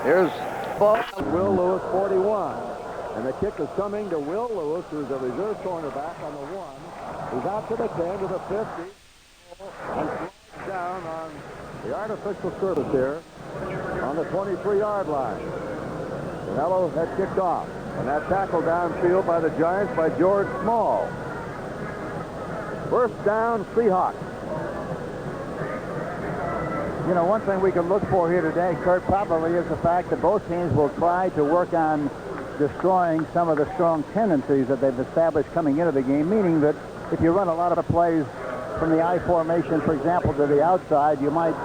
Here's ball. Will Lewis, 41. And the kick is coming to Will Lewis, who's a reserve cornerback on the 1. He's out to the 10, to the 50. And slides down on the artificial surface here on the 23-yard line. Canelo had kicked off. And that tackle downfield by the Giants by George Small. First down, Seahawks. You know, one thing we can look for here today, Kurt, probably is the fact that both teams will try to work on destroying some of the strong tendencies that they've established coming into the game, meaning that if you run a lot of plays from the I formation, for example, to the outside, you might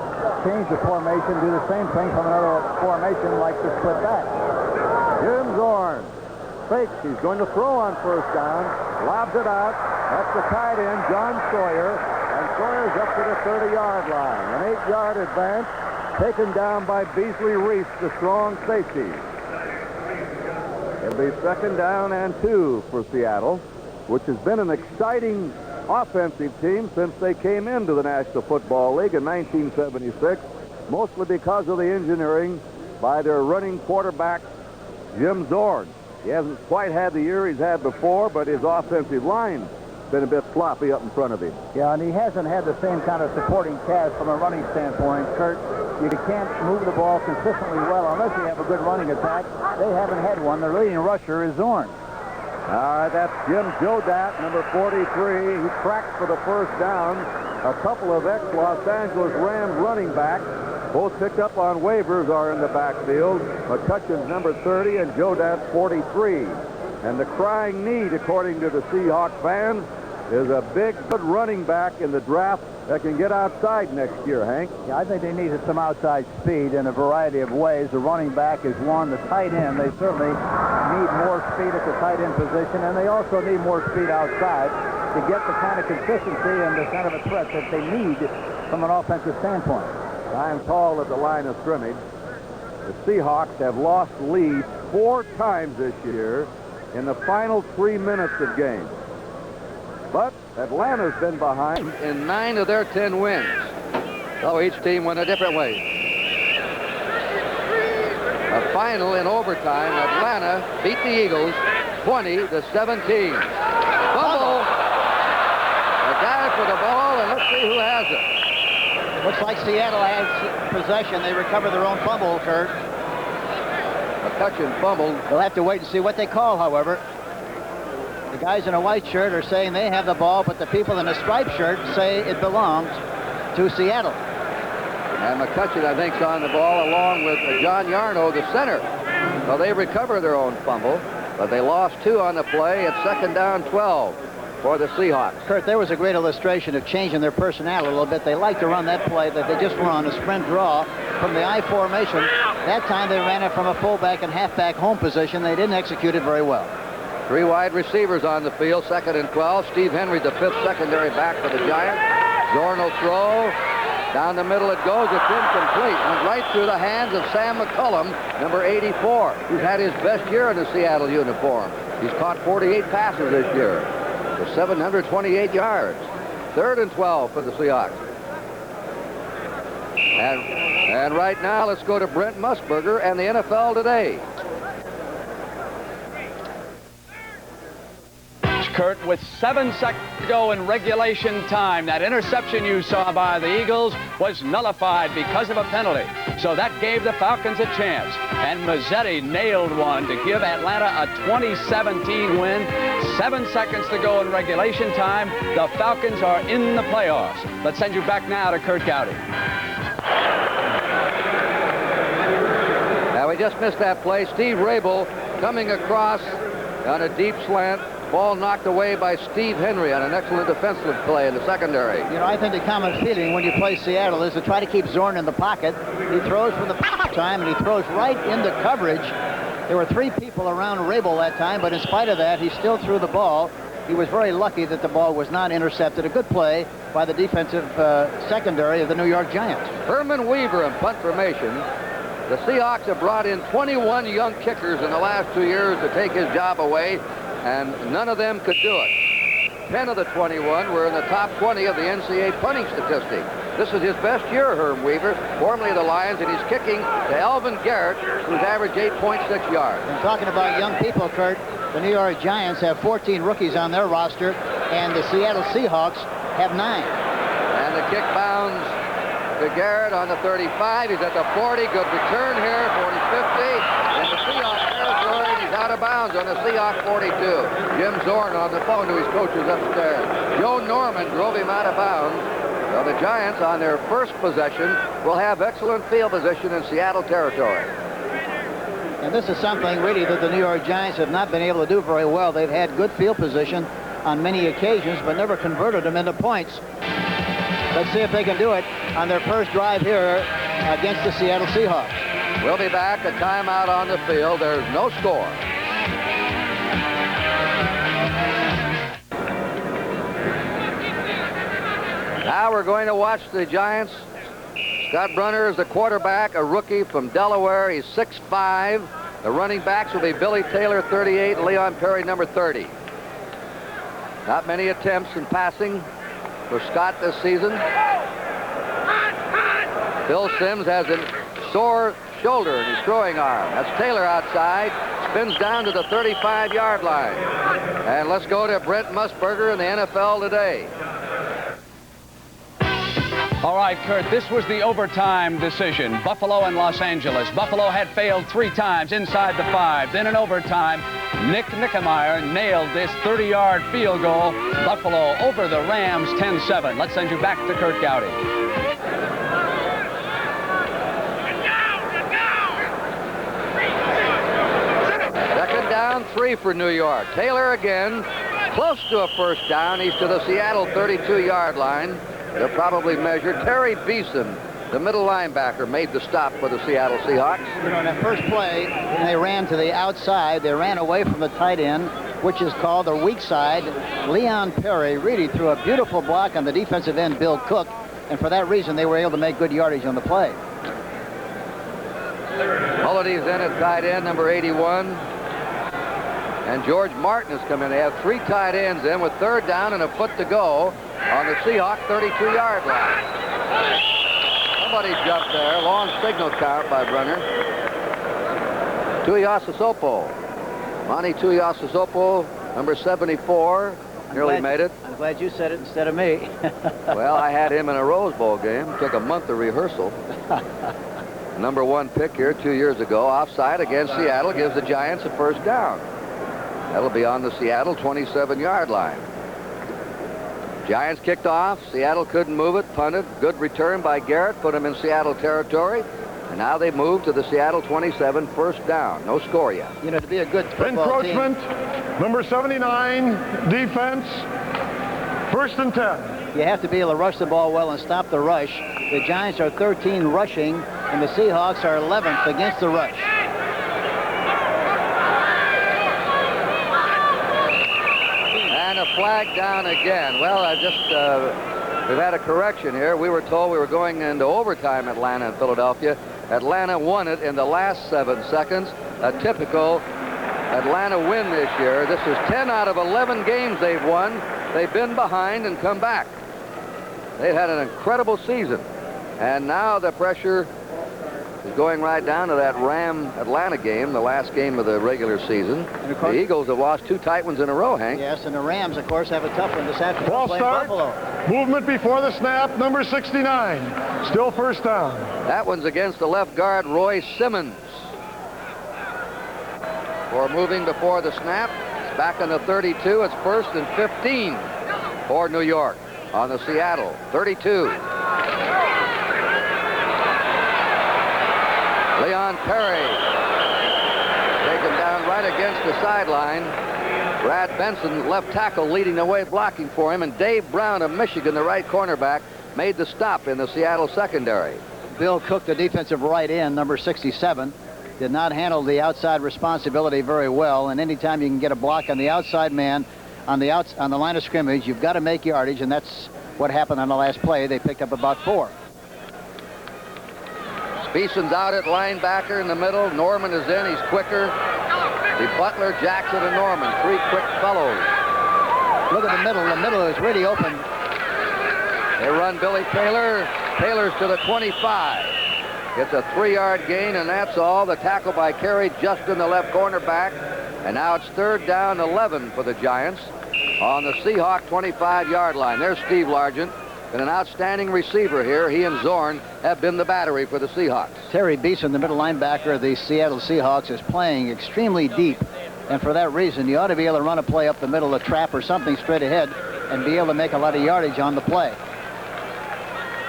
change the formation, do the same thing from another formation like the split back. Jim Zorn fakes. He's going to throw on first down. Lobs it out. That's the tight end, John Sawyer. And Sawyer's up to the 30-yard line. An 8-yard advance taken down by Beasley Reese, the strong safety. It'll be second down and 2 for Seattle, which has been an exciting offensive team since they came into the National Football League in 1976, mostly because of the engineering by their running quarterback, Jim Zorn. He hasn't quite had the year he's had before, but his offensive line's been a bit sloppy up in front of him. Yeah, and he hasn't had the same kind of supporting cast from a running standpoint, Kurt. You can't move the ball consistently well unless you have a good running attack. They haven't had one. Their leading rusher is Zorn. All right, that's Jim Jodat, number 43. He cracked for the first down. A couple of ex-Los Angeles Rams running backs, both picked up on waivers, are in the backfield. McCutcheon's number 30 and Jodat's 43. And the crying need, according to the Seahawks fans, is a big, good running back in the draft that can get outside next year, Hank. Yeah, I think they needed some outside speed in a variety of ways. The running back is one. The tight end, they certainly need more speed at the tight end position, and they also need more speed outside to get the kind of consistency and the kind of a threat that they need from an offensive standpoint. I'm told at the line of scrimmage, the Seahawks have lost leads 4 times this year in the final 3 minutes of games. But Atlanta's been behind In 9 of their 10 wins. So each team went a different way. A final in overtime, Atlanta beat the Eagles 20-17. Fumble. A dive for the ball, and let's see who has it. Looks like Seattle has possession. They recover their own fumble, Kurt. McCutcheon fumbled. We'll have to wait and see what they call, however. The guys in a white shirt are saying they have the ball, but the people in a striped shirt say it belongs to Seattle. And McCutcheon, I think, is on the ball along with John Yarno, the center. So they recover their own fumble, but they lost 2 on the play. It's second down 12 for the Seahawks. Kurt, there was a great illustration of changing their personnel a little bit. They like to run that play that they just run, a sprint draw from the I formation. That time they ran it from a fullback and halfback home position. They didn't execute it very well. 3 wide receivers on the field, second and 12. Steve Henry, the 5th secondary back for the Giants. Zorn will throw. Down the middle it goes. It's incomplete. Went right through the hands of Sam McCullum, number 84, who's had his best year in the Seattle uniform. He's caught 48 passes this year for 728 yards. Third and 12 for the Seahawks. And right now, let's go to Brent Musburger and the NFL Today. Kurt, with 7 seconds to go in regulation time, that interception you saw by the Eagles was nullified because of a penalty. So that gave the Falcons a chance. And Mazzetti nailed one to give Atlanta a 2017 win. 7 seconds to go in regulation time. The Falcons are in the playoffs. Let's send you back now to Kurt Gowdy. Now, we just missed that play. Steve Rabel coming across on a deep slant. Ball knocked away by Steve Henry on an excellent defensive play in the secondary. You know, I think the common feeling when you play Seattle is to try to keep Zorn in the pocket. He throws for the time, and he throws right into coverage. There were 3 people around Rabel that time, but in spite of that, he still threw the ball. He was very lucky that the ball was not intercepted. A good play by the defensive secondary of the New York Giants. Herman Weaver in punt formation. The Seahawks have brought in 21 young kickers in the last 2 years to take his job away, and none of them could do it. 10 of the 21 were in the top 20 of the NCAA punting statistics. This is his best year, Herm Weaver, formerly of the Lions, and he's kicking to Elvin Garrett, who's averaged 8.6 yards. And talking about young people, Kurt, the New York Giants have 14 rookies on their roster, and the Seattle Seahawks have 9. And the kick bounds to Garrett on the 35. He's at the 40. Good return here, 40-50. And the Seahawks territory, and he's out of bounds on the Seahawks 42. Jim Zorn on the phone to his coaches upstairs. Joe Norman drove him out of bounds. So the Giants, on their first possession, will have excellent field position in Seattle territory. And this is something really that the New York Giants have not been able to do very well. They've had good field position on many occasions, but never converted them into points. Let's see if they can do it on their first drive here against the Seattle Seahawks. We'll be back. A timeout on the field. There's no score. Now we're going to watch the Giants. Scott Brunner is the quarterback, a rookie from Delaware. He's 6'5". The running backs will be Billy Taylor, 38, and Leon Perry, number 30. Not many attempts in passing for Scott this season. Phil Simms has a sore shoulder in his throwing arm. That's Taylor outside. Spins down to the 35-yard line. And let's go to Brent Musburger in the NFL Today. All right, Kurt, this was the overtime decision. Buffalo and Los Angeles. Buffalo had failed 3 times inside the 5. Then in overtime, Nick Nickemeyer nailed this 30-yard field goal. Buffalo over the Rams 10-7. Let's send you back to Kurt Gowdy. Second down, 3 for New York. Taylor again, close to a first down. He's to the Seattle 32-yard line. They'll probably measure. Terry Beeson, the middle linebacker, made the stop for the Seattle Seahawks. You know, in that first play, when they ran to the outside, they ran away from the tight end, which is called the weak side. Leon Perry really threw a beautiful block on the defensive end, Bill Cook, and for that reason, they were able to make good yardage on the play. Mullity's in at tight end, number 81. And George Martin has come in. They have 3 tight ends in with third down and a foot to go on the Seahawks 32-yard line. Somebody jumped there. Long signal count by Brunner. Tuiasosopo. Monty Tuiasosopo, number 74, nearly made it. I'm glad you said it instead of me. Well, I had him in a Rose Bowl game. Took a month of rehearsal. Number 1 pick here 2 years ago. Offside against Seattle gives the Giants a first down. That'll be on the Seattle 27-yard line. Giants kicked off. Seattle couldn't move it. Punted. Good return by Garrett. Put him in Seattle territory. And now they move to the Seattle 27, first down. No score yet. You know, to be a good football Encroachment, number 79, defense, 1st and 10. You have to be able to rush the ball well and stop the rush. The Giants are 13 rushing, and the Seahawks are 11th against the rush. And a flag down again. Well, we've had a correction here. We were told we were going into overtime, Atlanta and Philadelphia. Atlanta won it in the last 7 seconds. A typical Atlanta win this year. This is 10 out of 11 games they've won. They've been behind and come back. They've had an incredible season. And now the pressure is going right down to that Ram-Atlanta game, the last game of the regular season. The Eagles have lost 2 tight ones in a row, Hank. Yes, and the Rams, of course, have a tough one this afternoon. Ball start. Buffalo. Movement before the snap, number 69. Still first down. That one's against the left guard, Roy Simmons. For moving before the snap. It's back on the 32. It's 1st and 15 for New York on the Seattle 32. Leon Perry taken down right against the sideline. Brad Benson, left tackle, leading the way, blocking for him. And Dave Brown of Michigan, the right cornerback, made the stop in the Seattle secondary. Bill Cook, the defensive right end, number 67, did not handle the outside responsibility very well. And anytime you can get a block on the outside man on the line of scrimmage, you've got to make yardage, and that's what happened on the last play. They picked up about 4. Beeson's out at linebacker in the middle. Norman is in. He's quicker. The Butler, Jackson, and Norman, 3 quick fellows. Look at the middle. The middle is really open. They run Billy Taylor. Taylor's to the 25. Gets a 3-yard gain, and that's all. The tackle by Carey just in the left cornerback. And now it's 3rd down 11 for the Giants on the Seahawk 25-yard line. There's Steve Largent, and an outstanding receiver here. He and Zorn have been the battery for the Seahawks. Terry Beeson, the middle linebacker of the Seattle Seahawks, is playing extremely deep. And for that reason, you ought to be able to run a play up the middle, a trap or something straight ahead, and be able to make a lot of yardage on the play.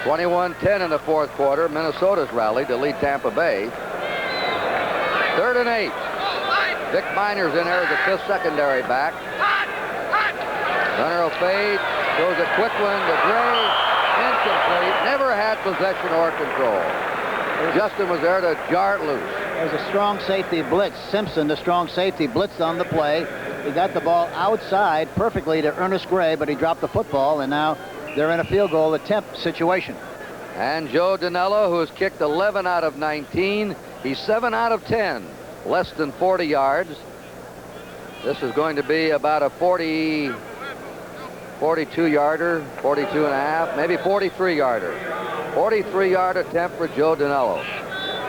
21-10 in the 4th quarter. Minnesota's rallied to lead Tampa Bay. 3rd and 8. Vic Minor's in there as the 5th secondary back. Runner will fade. Goes a quick one to Gray. Incomplete. Never had possession or control. Justin was there to jar it loose. There's a strong safety blitz. Simpson, the strong safety, blitzed on the play. He got the ball outside perfectly to Ernest Gray, but he dropped the football, and now they're in a field goal attempt situation. And Joe Danello, who has kicked 11 out of 19. He's 7 out of 10. Less than 40 yards. This is going to be about a 42-yarder, 42 and a half, maybe 43-yarder. 43-yard attempt for Joe Danello.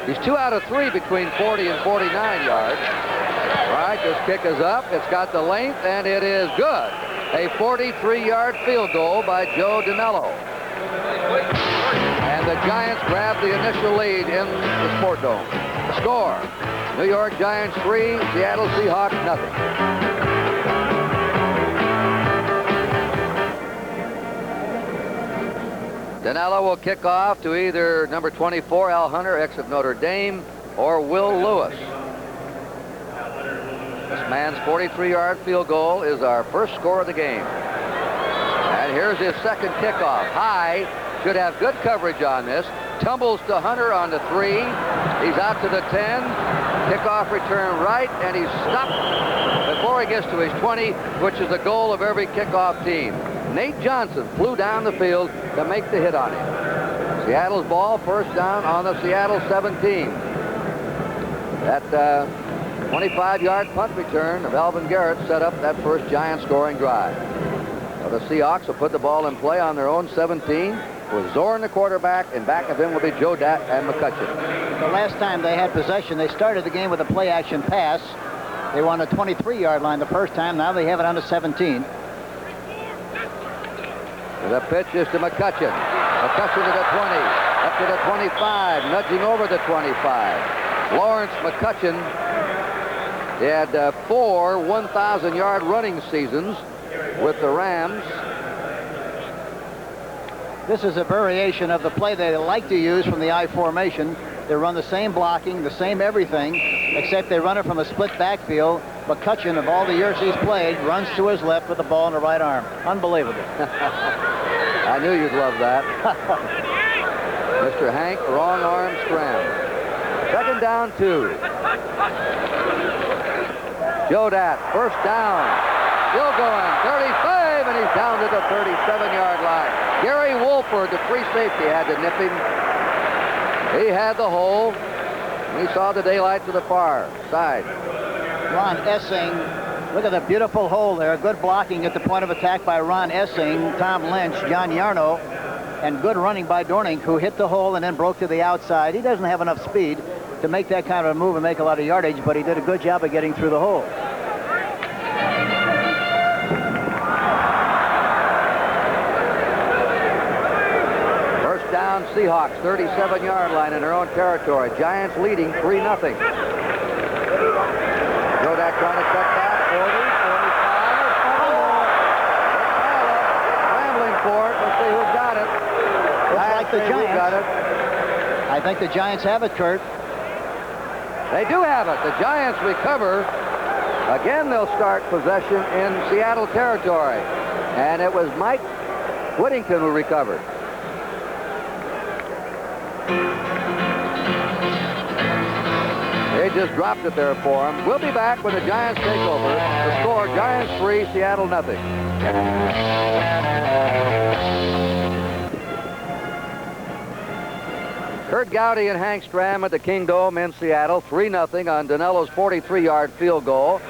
He's 2 out of 3 between 40 and 49 yards. All right, this kick is up. It's got the length, and it is good. A 43-yard field goal by Joe Danello. And the Giants grab the initial lead in the Sport Dome. The score, New York Giants 3, Seattle Seahawks nothing. Danello will kick off to either number 24, Al Hunter, ex of Notre Dame, or Will Lewis. This man's 43-yard field goal is our first score of the game. And here's his second kickoff. High, should have good coverage on this. Tumbles to Hunter on the 3. He's out to the 10. Kickoff return right, and he's stopped before he gets to his 20, which is the goal of every kickoff team. Nate Johnson flew down the field to make the hit on him. Seattle's ball, first down on the Seattle 17. That 25-yard punt return of Alvin Garrett set up that first Giant scoring drive. Well, the Seahawks will put the ball in play on their own 17 with Zorn the quarterback, and back of him will be Joe Dat and McCutcheon. The last time they had possession, they started the game with a play-action pass. They were on the 23-yard line the first time. Now they have it on the 17. The pitch is to McCutcheon. McCutcheon to the 20, up to the 25, nudging over the 25. Lawrence McCutcheon had 4 1,000-yard running seasons with the Rams. This is a variation of the play they like to use from the I formation. They run the same blocking, the same everything, except they run it from a split backfield. McCutcheon, of all the years he's played, runs to his left with the ball in the right arm. Unbelievable. I knew you'd love that. Mr. Hank, wrong arm scramble. Second down 2. Joe Dat, first down. Still going, 35, and he's down to the 37-yard line. Gary Wolford, the free safety, had to nip him. He had the hole. He saw the daylight to the far side. Ron Essing, look at the beautiful hole there. Good blocking at the point of attack by Ron Essing, Tom Lynch, John Yarno, and good running by Dorning, who hit the hole and then broke to the outside. He doesn't have enough speed to make that kind of a move and make a lot of yardage, but he did a good job of getting through the hole. First down, Seahawks, 37-yard line in their own territory. Giants leading 3-0. Jodak trying to cut back, 40, 45. Scrambling for it. Let's see who's got it. Looks like the Giants. Got it. I think the Giants have it, Kurt. They do have it. The Giants recover. Again, they'll start possession in Seattle territory. And it was Mike Whittington who recovered. They just dropped it there for him. We'll be back when the Giants take over. The score, Giants 3, Seattle nothing. Kurt Gowdy and Hank Stram at the King Dome in Seattle, 3-0 on Danello's 43-yard field goal.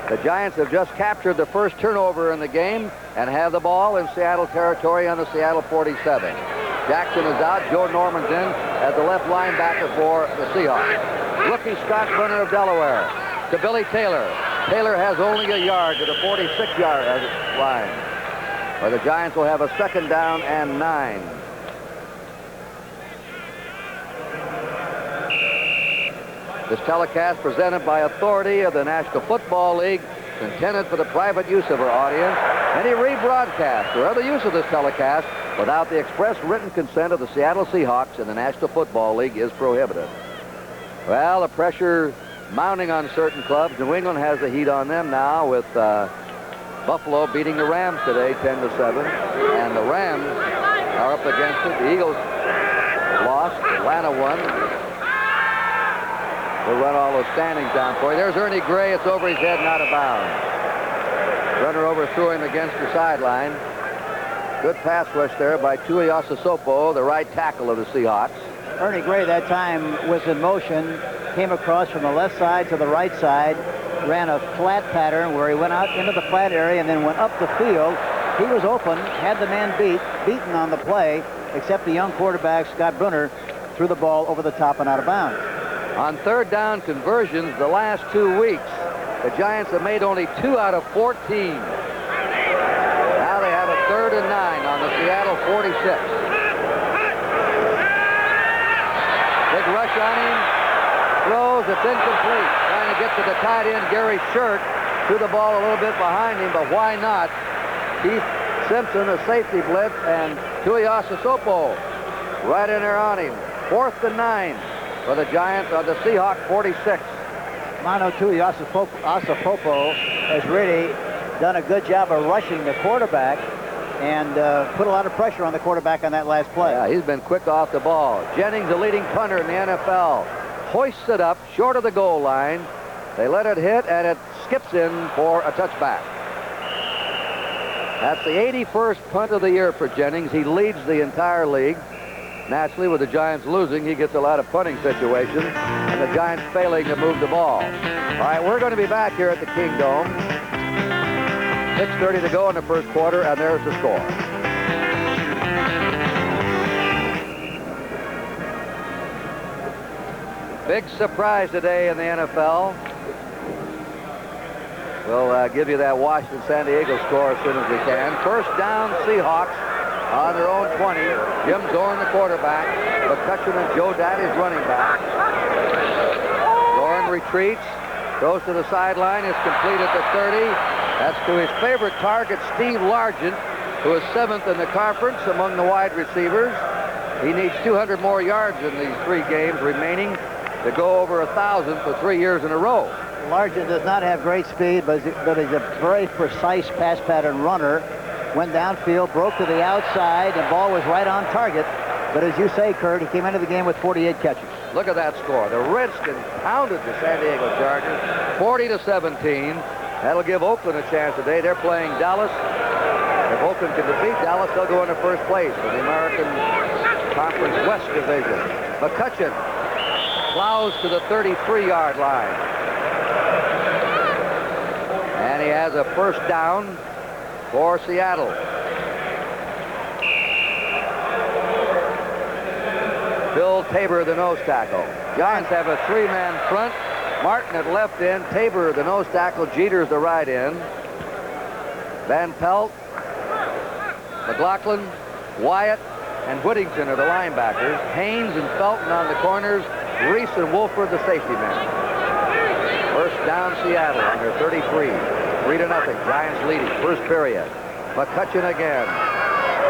The Giants have just captured the first turnover in the game and have the ball in Seattle territory on the Seattle 47. Jackson is out. Joe Norman's in as the left linebacker for the Seahawks. Rookie Scott Brunner of Delaware to Billy Taylor. Taylor has only a yard to the 46-yard line, where the Giants will have a second down and 9. This telecast presented by authority of the National Football League, intended for the private use of our audience. Any rebroadcast or other use of this telecast without the express written consent of the Seattle Seahawks and the National Football League is prohibited. Well, the pressure mounting on certain clubs. New England has the heat on them now with Buffalo beating the Rams today 10-7. And the Rams are up against it. The Eagles lost. Atlanta won. We'll run all those standings down for you. There's Ernie Gray. It's over his head, not a bound. Runner overthrew him against the sideline. Good pass rush there by Tuiasosopo, the right tackle of the Seahawks. Ernie Gray that time was in motion, came across from the left side to the right side, ran a flat pattern where he went out into the flat area and then went up the field. He was open, had the man beaten on the play, except the young quarterback, Scott Brunner, threw the ball over the top and out of bounds. On third down conversions the last 2 weeks, the Giants have made only 2 out of 14. Now they have a 3rd and 9 on the Seattle 46. Big rush on him. Throws. It's incomplete. Trying to get to the tight end, Gary Shirt. Threw the ball a little bit behind him, but why not? Keith Simpson, a safety blitz, and Tuiasosopo right in there on him. 4th and 9 for the Giants on the Seahawk 46. Mano Tuiasosopo has really done a good job of rushing the quarterback and put a lot of pressure on the quarterback on that last play. Yeah, he's been quick off the ball. Jennings, the leading punter in the NFL, hoists it up short of the goal line. They let it hit, and it skips in for a touchback. That's the 81st punt of the year for Jennings. He leads the entire league. Naturally, with the Giants losing, he gets a lot of punting situations, and the Giants failing to move the ball. All right, we're going to be back here at the Kingdome. 6:30 to go in the first quarter, and there's the score. Big surprise today in the NFL. We'll give you that Washington-San Diego score as soon as we can. First down, Seahawks on their own 20. Jim Zorn, the quarterback. McCutcheon and Joe Daddy's running back. Zorn retreats, goes to the sideline, is complete at the 30. That's to his favorite target, Steve Largent, who is 7th in the conference among the wide receivers. He needs 200 more yards in these 3 games remaining to go over 1,000 for 3 years in a row. Largent does not have great speed, but he's a very precise pass pattern runner. Went downfield, broke to the outside, and ball was right on target. But as you say, Kurt, he came into the game with 48 catches. Look at that score. The Redskins pounded the San Diego Chargers 40-17. That'll give Oakland a chance today. They're playing Dallas. If Oakland can defeat Dallas, they'll go into first place in the American Conference West Division. McCutcheon plows to the 33-yard line. And he has a first down for Seattle. Bill Tabor, the nose tackle. Giants have a 3-man front. Martin at left end, Tabor the nose tackle, Jeter's the right end. Van Pelt, McLaughlin, Wyatt, and Whittington are the linebackers. Haynes and Felton on the corners. Reese and Wolford the safety men. First down, Seattle on their 33. 3-0. Giants leading. First period. McCutcheon again.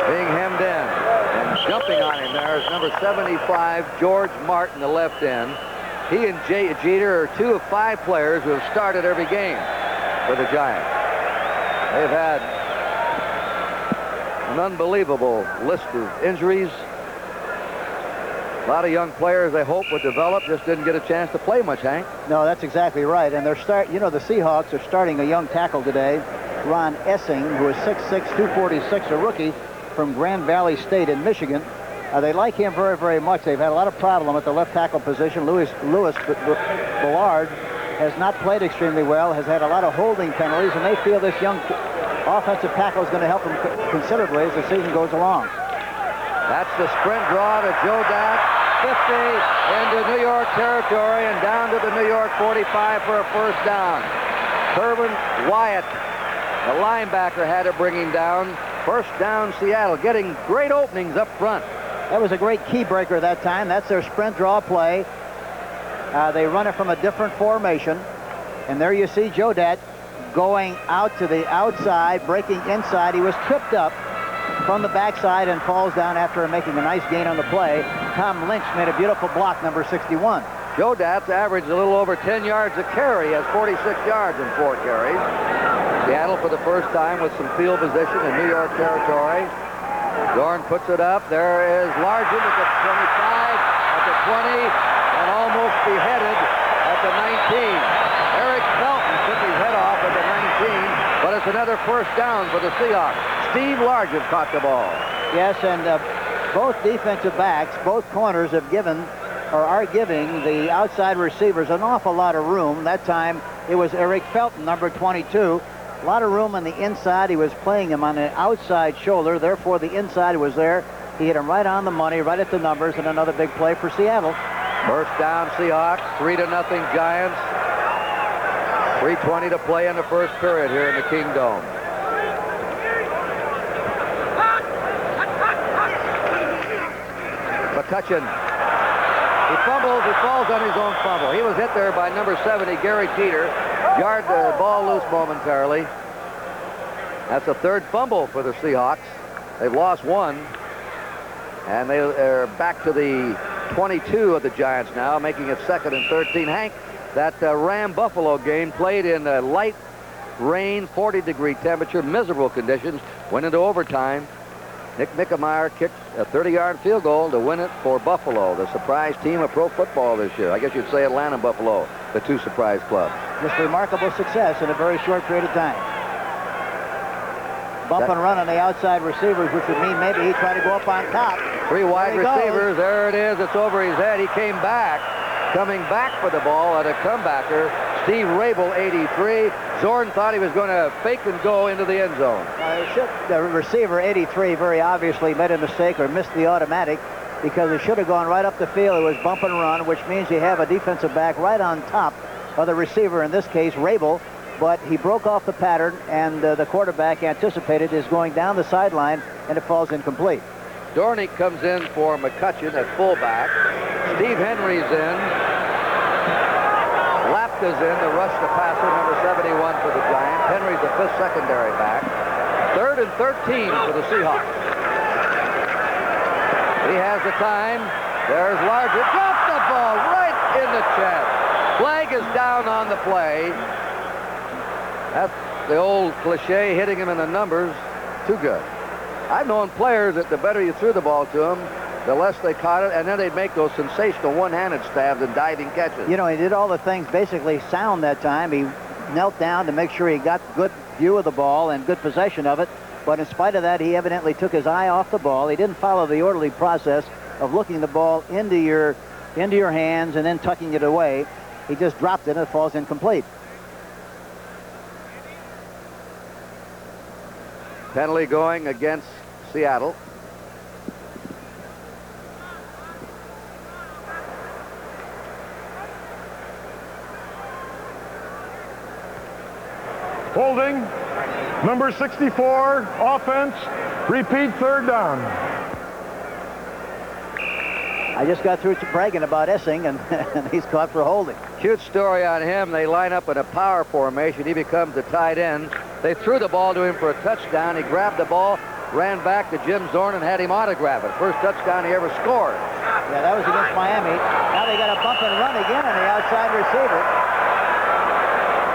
Being hemmed in. And jumping on him there is number 75, George Martin, the left end. He and Jeter are 2 of 5 players who have started every game for the Giants. They've had an unbelievable list of injuries. A lot of young players they hope would develop, just didn't get a chance to play much, Hank. No, that's exactly right. And the Seahawks are starting a young tackle today, Ron Essing, who is 6'6", 246, a rookie from Grand Valley State in Michigan. They like him very, very much. They've had a lot of problem at the left tackle position. Lewis Ballard has not played extremely well, has had a lot of holding penalties, and they feel this young offensive tackle is going to help them considerably as the season goes along. That's the sprint draw to Joe Datt. 50 into New York territory and down to the New York 45 for a first down. Kerwin Wyatt, the linebacker, had to bring him down. First down, Seattle, getting great openings up front. That was a great key breaker that time. That's their sprint draw play. They run it from a different formation. And there you see Joe Datt going out to the outside, breaking inside. He was tripped up from the backside and falls down after making a nice gain on the play. Tom Lynch made a beautiful block, number 61. Joe Datt's averaged a little over 10 yards a carry, has 46 yards in 4 carries. Seattle for the first time with some field position in New York territory. Dorn puts it up. There is Largent at the 25, at the 20, and almost beheaded at the 19. Eric Felton took his head off at the 19, but it's another first down for the Seahawks. Steve Largent caught the ball. Yes, and both defensive backs, both corners have given, or are giving, the outside receivers an awful lot of room. That time it was Eric Felton, number 22. A lot of room on the inside. He was playing him on the outside shoulder. Therefore, the inside was there. He hit him right on the money, right at the numbers, and another big play for Seattle. First down, Seahawks. 3-0 Giants. 3:20 to play in the first period here in the Kingdome. McCutcheon. He fumbles. He falls on his own fumble. He was hit there by number 70, Gary Teeter. Jarred the ball loose momentarily. That's the third fumble for the Seahawks. They've lost one. And they're back to the 22 of the Giants now, making it 2nd and 13. Hank, that Ram-Buffalo game played in light rain, 40-degree temperature, miserable conditions, went into overtime. Nick Mickemeyer kicked a 30-yard field goal to win it for Buffalo, the surprise team of pro football this year. I guess you'd say Atlanta and Buffalo, the two surprise clubs. Just remarkable success in a very short period of time. Bump and run on the outside receivers, which would mean maybe he tried to go up on top. 3 wide receivers. There it is. It's over his head. He came back. Coming back for the ball at a comebacker. Steve Rabel, 83. Zorn thought he was going to fake and go into the end zone. The receiver, 83, very obviously made a mistake or missed the automatic, because it should have gone right up the field. It was bump and run, which means you have a defensive back right on top of the receiver, in this case, Rabel. But he broke off the pattern, and the quarterback anticipated his going down the sideline, and it falls incomplete. Dornick comes in for McCutcheon at fullback. Steve Henry's in. Lapka's in, the rush the passer, number 71 for the Giants. Henry's the 5th secondary back. 3rd and 13 for the Seahawks. He has the time. There's Largent. Dropped the ball right in the chest. Flag is down on the play. That's the old cliche, hitting him in the numbers. Too good. I've known players that the better you threw the ball to them, the less they caught it, and then they'd make those sensational one-handed stabs and diving catches. You know, he did all the things basically sound that time. He knelt down to make sure he got good view of the ball and good possession of it. But in spite of that, he evidently took his eye off the ball. He didn't follow the orderly process of looking the ball into your hands and then tucking it away. He just dropped it and it falls incomplete. Penalty going against Seattle. Holding, number 64, offense, repeat 3rd down. I just got through bragging about Essing, and he's caught for holding. Cute story on him. They line up in a power formation. He becomes the tight end. They threw the ball to him for a touchdown. He grabbed the ball, ran back to Jim Zorn, and had him autograph it. First touchdown he ever scored. Yeah, that was against Miami. Now they got a bump and run again on the outside receiver.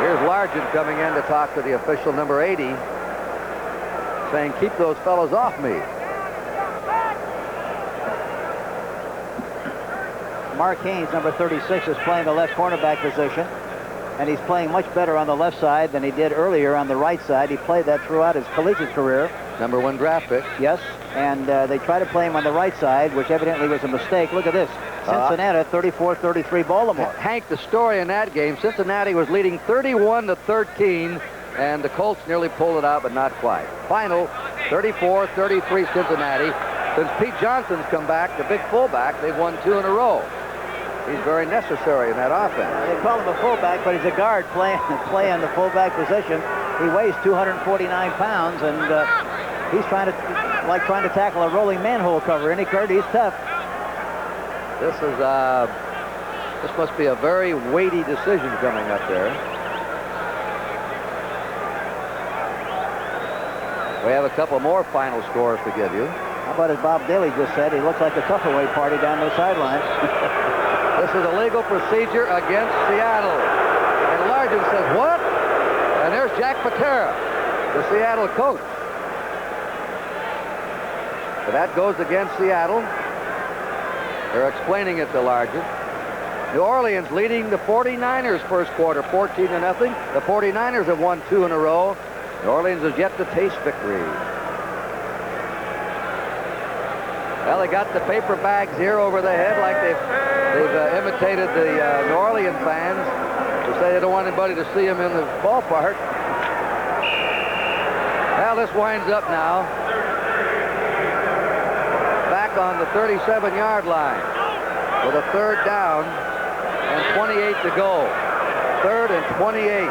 Here's Largent coming in to talk to the official, number 80, saying, keep those fellows off me. Mark Haynes, number 36, is playing the left cornerback position, and he's playing much better on the left side than he did earlier on the right side. He played that throughout his collegiate career. Number 1 draft pick. Yes, and they tried to play him on the right side, which evidently was a mistake. Look at this. Cincinnati, 34-33 Baltimore. Hank, the story in that game, Cincinnati was leading 31-13, and the Colts nearly pulled it out, but not quite. Final, 34-33 Cincinnati. Since Pete Johnson's come back, the big fullback, they've won 2 in a row. He's very necessary in that offense. They call him a fullback, but he's a guard playing the fullback position. He weighs 249 pounds, and he's trying to tackle a rolling manhole cover. Any Kurt, he's tough. This must be a very weighty decision coming up there. We have a couple more final scores to give you. How about as Bob Daly just said, he looks like a tough-away party down the sideline. This is a legal procedure against Seattle. And Largent says, what? And there's Jack Patera, the Seattle coach. So that goes against Seattle. They're explaining it to Largent. New Orleans leading the 49ers first quarter, 14-0. The 49ers have won 2 in a row. New Orleans has yet to taste victory. Well, they got the paper bags here over the head like they've imitated the New Orleans fans who say they don't want anybody to see them in the ballpark. Well, this winds up now. Back on the 37-yard line with a 3rd down and 28 to go. 3rd and 28.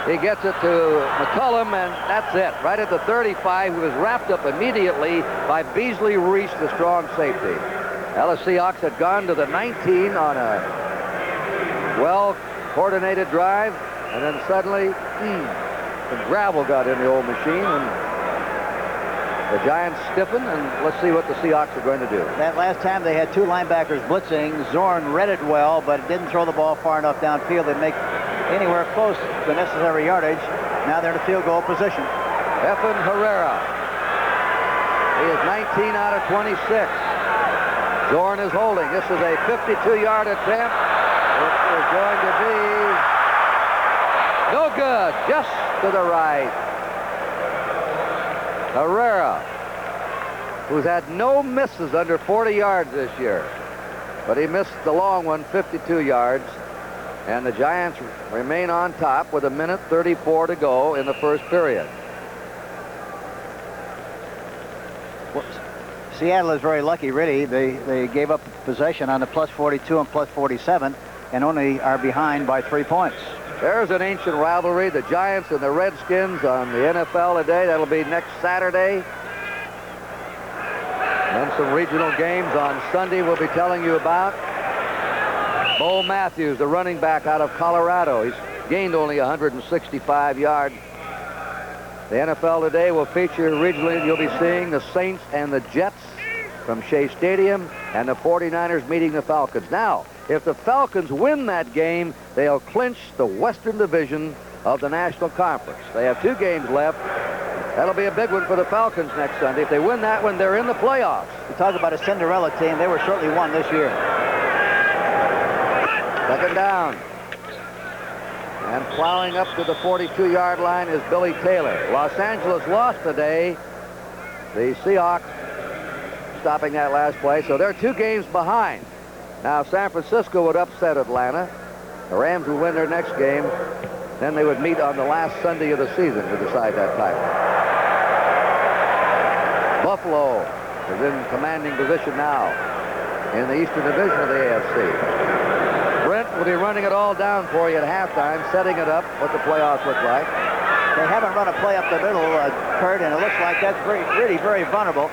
He gets it to McCullum, and that's it. Right at the 35, he was wrapped up immediately by Beasley Reese, the strong safety. Well, the Seahawks had gone to the 19 on a well-coordinated drive, and then suddenly the gravel got in the old machine, and the Giants stiffened, and let's see what the Seahawks are going to do. That last time they had 2 linebackers blitzing. Zorn read it well, but didn't throw the ball far enough downfield to make anywhere close to the necessary yardage. Now they're in a field goal position. Efren Herrera. He is 19 out of 26. Zorn is holding. This is a 52-yard attempt. It is going to be no good. Just to the right. Herrera, who's had no misses under 40 yards this year. But he missed the long one, 52 yards. And the Giants remain on top with 1:34 to go in the first period. Well, Seattle is very lucky, really. They gave up possession on the +42 and +47 and only are behind by 3 points. There's an ancient rivalry, the Giants and the Redskins on the NFL today. That'll be next Saturday. And then some regional games on Sunday we'll be telling you about. Bo Matthews, the running back out of Colorado. He's gained only 165 yards. The NFL today will feature regionally, you'll be seeing the Saints and the Jets from Shea Stadium, and the 49ers meeting the Falcons. Now, if the Falcons win that game, they'll clinch the Western Division of the National Conference. They have 2 games left. That'll be a big one for the Falcons next Sunday. If they win that one, they're in the playoffs. You talk about a Cinderella team. They were certainly one this year. 2nd down. And plowing up to the 42-yard line is Billy Taylor. Los Angeles lost today. The Seahawks stopping that last play. So they're 2 games behind. Now San Francisco would upset Atlanta. The Rams would win their next game. Then they would meet on the last Sunday of the season to decide that title. Buffalo is in commanding position now in the Eastern Division of the AFC. Brent will be running it all down for you at halftime, setting it up, what the playoffs look like. They haven't run a play up the middle, Kurt, and it looks like that's really very vulnerable.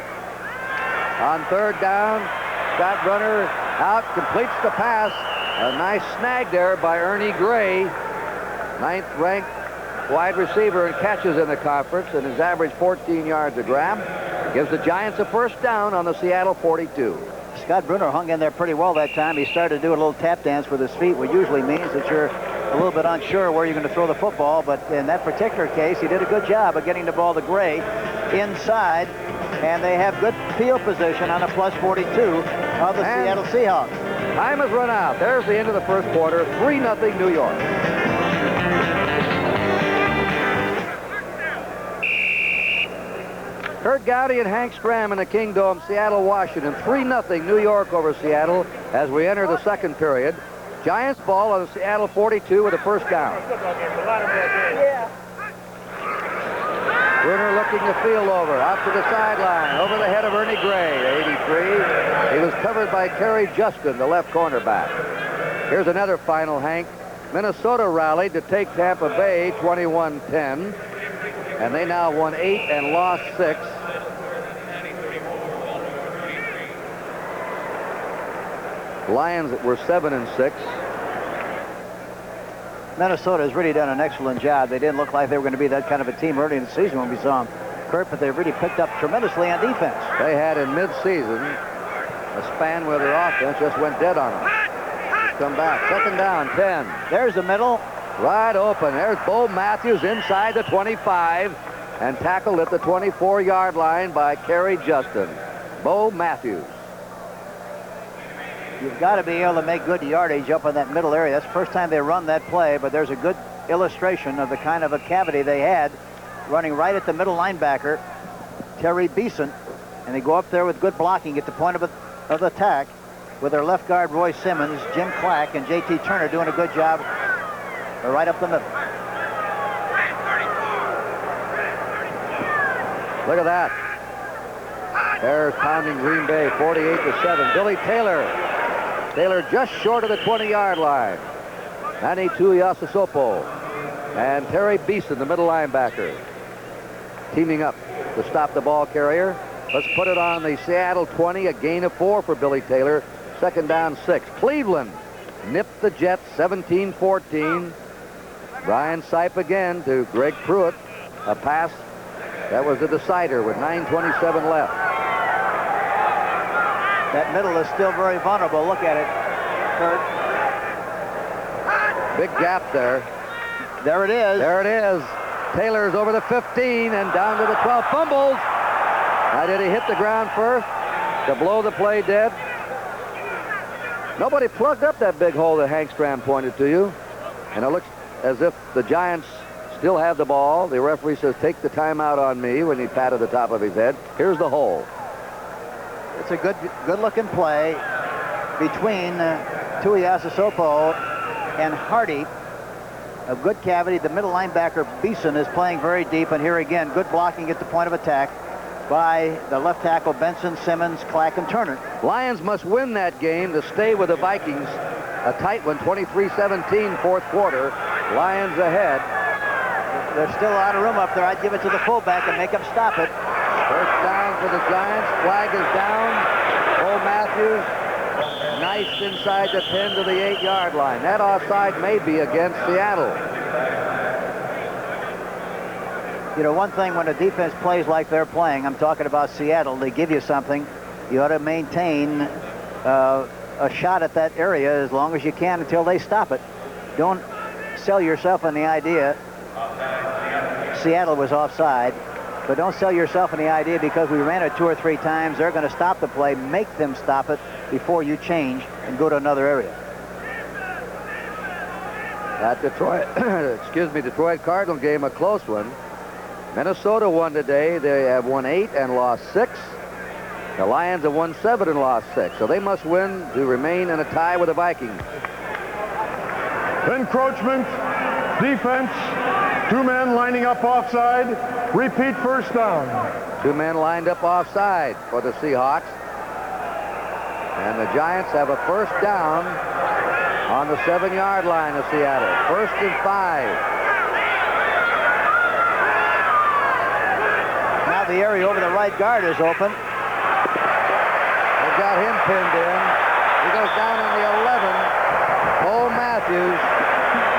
On 3rd down, Scott Brunner out, completes the pass. A nice snag there by Ernie Gray, 9th-ranked wide receiver and catches in the conference, and his average 14 yards a grab. Gives the Giants a 1st down on the Seattle 42. Scott Brunner hung in there pretty well that time. He started to do a little tap dance with his feet, which usually means that you're a little bit unsure where you're going to throw the football. But in that particular case, he did a good job of getting the ball to Gray inside. And they have good field position on the +42 of the Seattle Seahawks. Time has run out. There's the end of the first quarter. 3-0 New York. Kurt Gowdy and Hank Stram in the Kingdome, Seattle, Washington. 3-0 New York over Seattle as we enter the second period. Giants ball on the Seattle 42 with a 1st down. Bruner looking the field over, out to the sideline, over the head of Ernie Gray, 83. He was covered by Kerry Justin, the left cornerback. Here's another final, Hank. Minnesota rallied to take Tampa Bay 21-10, and they now won 8 and lost 6. Lions were 7 and 6. Minnesota has really done an excellent job. They didn't look like they were going to be that kind of a team early in the season when we saw them, Kurt, but they've really picked up tremendously on defense. They had in mid-season a span where their offense just went dead on them. Come back. Second down, 10. There's the middle. Right open. There's Bo Matthews inside the 25 and tackled at the 24-yard line by Kerry Justin. Bo Matthews. You've got to be able to make good yardage up in that middle area. That's the first time they run that play, but there's a good illustration of the kind of a cavity they had running right at the middle linebacker, Terry Beeson. And they go up there with good blocking at the point of attack with their left guard, Roy Simmons, Jim Clack, and J.T. Turner doing a good job right up the middle. Look at that. Bears pounding Green Bay 48-7. Billy Taylor. Taylor just short of the 20-yard line. Manny Tuiasosopo and Terry Beeson, the middle linebacker, teaming up to stop the ball carrier. Let's put it on the Seattle 20, a gain of 4 for Billy Taylor. Second down, 6. Cleveland nipped the Jets 17-14. Brian Sipe again to Greg Pruitt. A pass that was the decider with 9:27 left. That middle is still very vulnerable. Look at it, Kurt. Big gap there. There it is. There it is. Taylor's over the 15 and down to the 12. Fumbles. Now, did he hit the ground first to blow the play dead? Nobody plugged up that big hole that Hank Stram pointed to you. And it looks as if the Giants still have the ball. The referee says, take the timeout on me, when he patted the top of his head. Here's the hole. It's a good-looking play between Tuiasosopo and Hardy. A good cavity. The middle linebacker, Beeson, is playing very deep. And here again, good blocking at the point of attack by the left tackle, Benson, Simmons, Clack, and Turner. Lions must win that game to stay with the Vikings. A tight one, 23-17, fourth quarter. Lions ahead. There's still a lot of room up there. I'd give it to the fullback and make him stop it. First down for the Giants. Flag is down. Bo Matthews, nice inside the 10 to the 8-yard line. That offside may be against Seattle. You know, one thing when a defense plays like they're playing, I'm talking about Seattle, they give you something. You ought to maintain a shot at that area as long as you can until they stop it. Don't sell yourself on the idea Seattle was offside, but don't sell yourself on the idea because we ran it 2 or 3 times, they're going to stop the play. Make them stop it before you change and go to another area. That Detroit Cardinal game, a close one. Minnesota won today. They have won 8 and lost 6. The Lions have won 7 and lost 6. So they must win to remain in a tie with the Vikings. Encroachment, defense, 2 men lining up offside. Repeat first down. 2 men lined up offside for the Seahawks. And the Giants have a first down on the 7-yard line of Seattle. 1st and 5. Now the area over the right guard is open. They've got him pinned in. He goes down on the 11. Bo Matthews,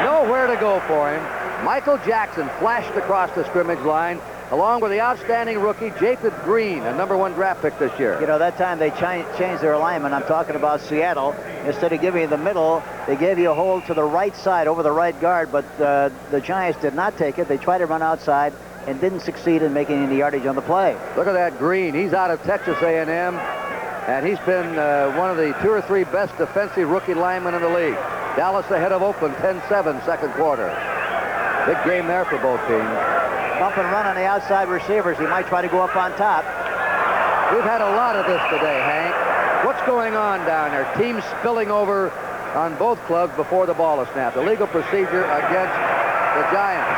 nowhere to go for him. Michael Jackson flashed across the scrimmage line, along with the outstanding rookie, Japheth Green, a #1 draft pick this year. You know, that time they changed their alignment. I'm talking about Seattle. Instead of giving you the middle, they gave you a hold to the right side over the right guard, but the Giants did not take it. They tried to run outside and didn't succeed in making any yardage on the play. Look at that Green. He's out of Texas A&M, and he's been one of the 2 or 3 best defensive rookie linemen in the league. Dallas ahead of Oakland, 10-7, second quarter. Big game there for both teams. Bump and run on the outside receivers. He might try to go up on top. We've had a lot of this today, Hank. What's going on down there? Teams spilling over on both clubs before the ball is snapped. Illegal procedure against the Giants.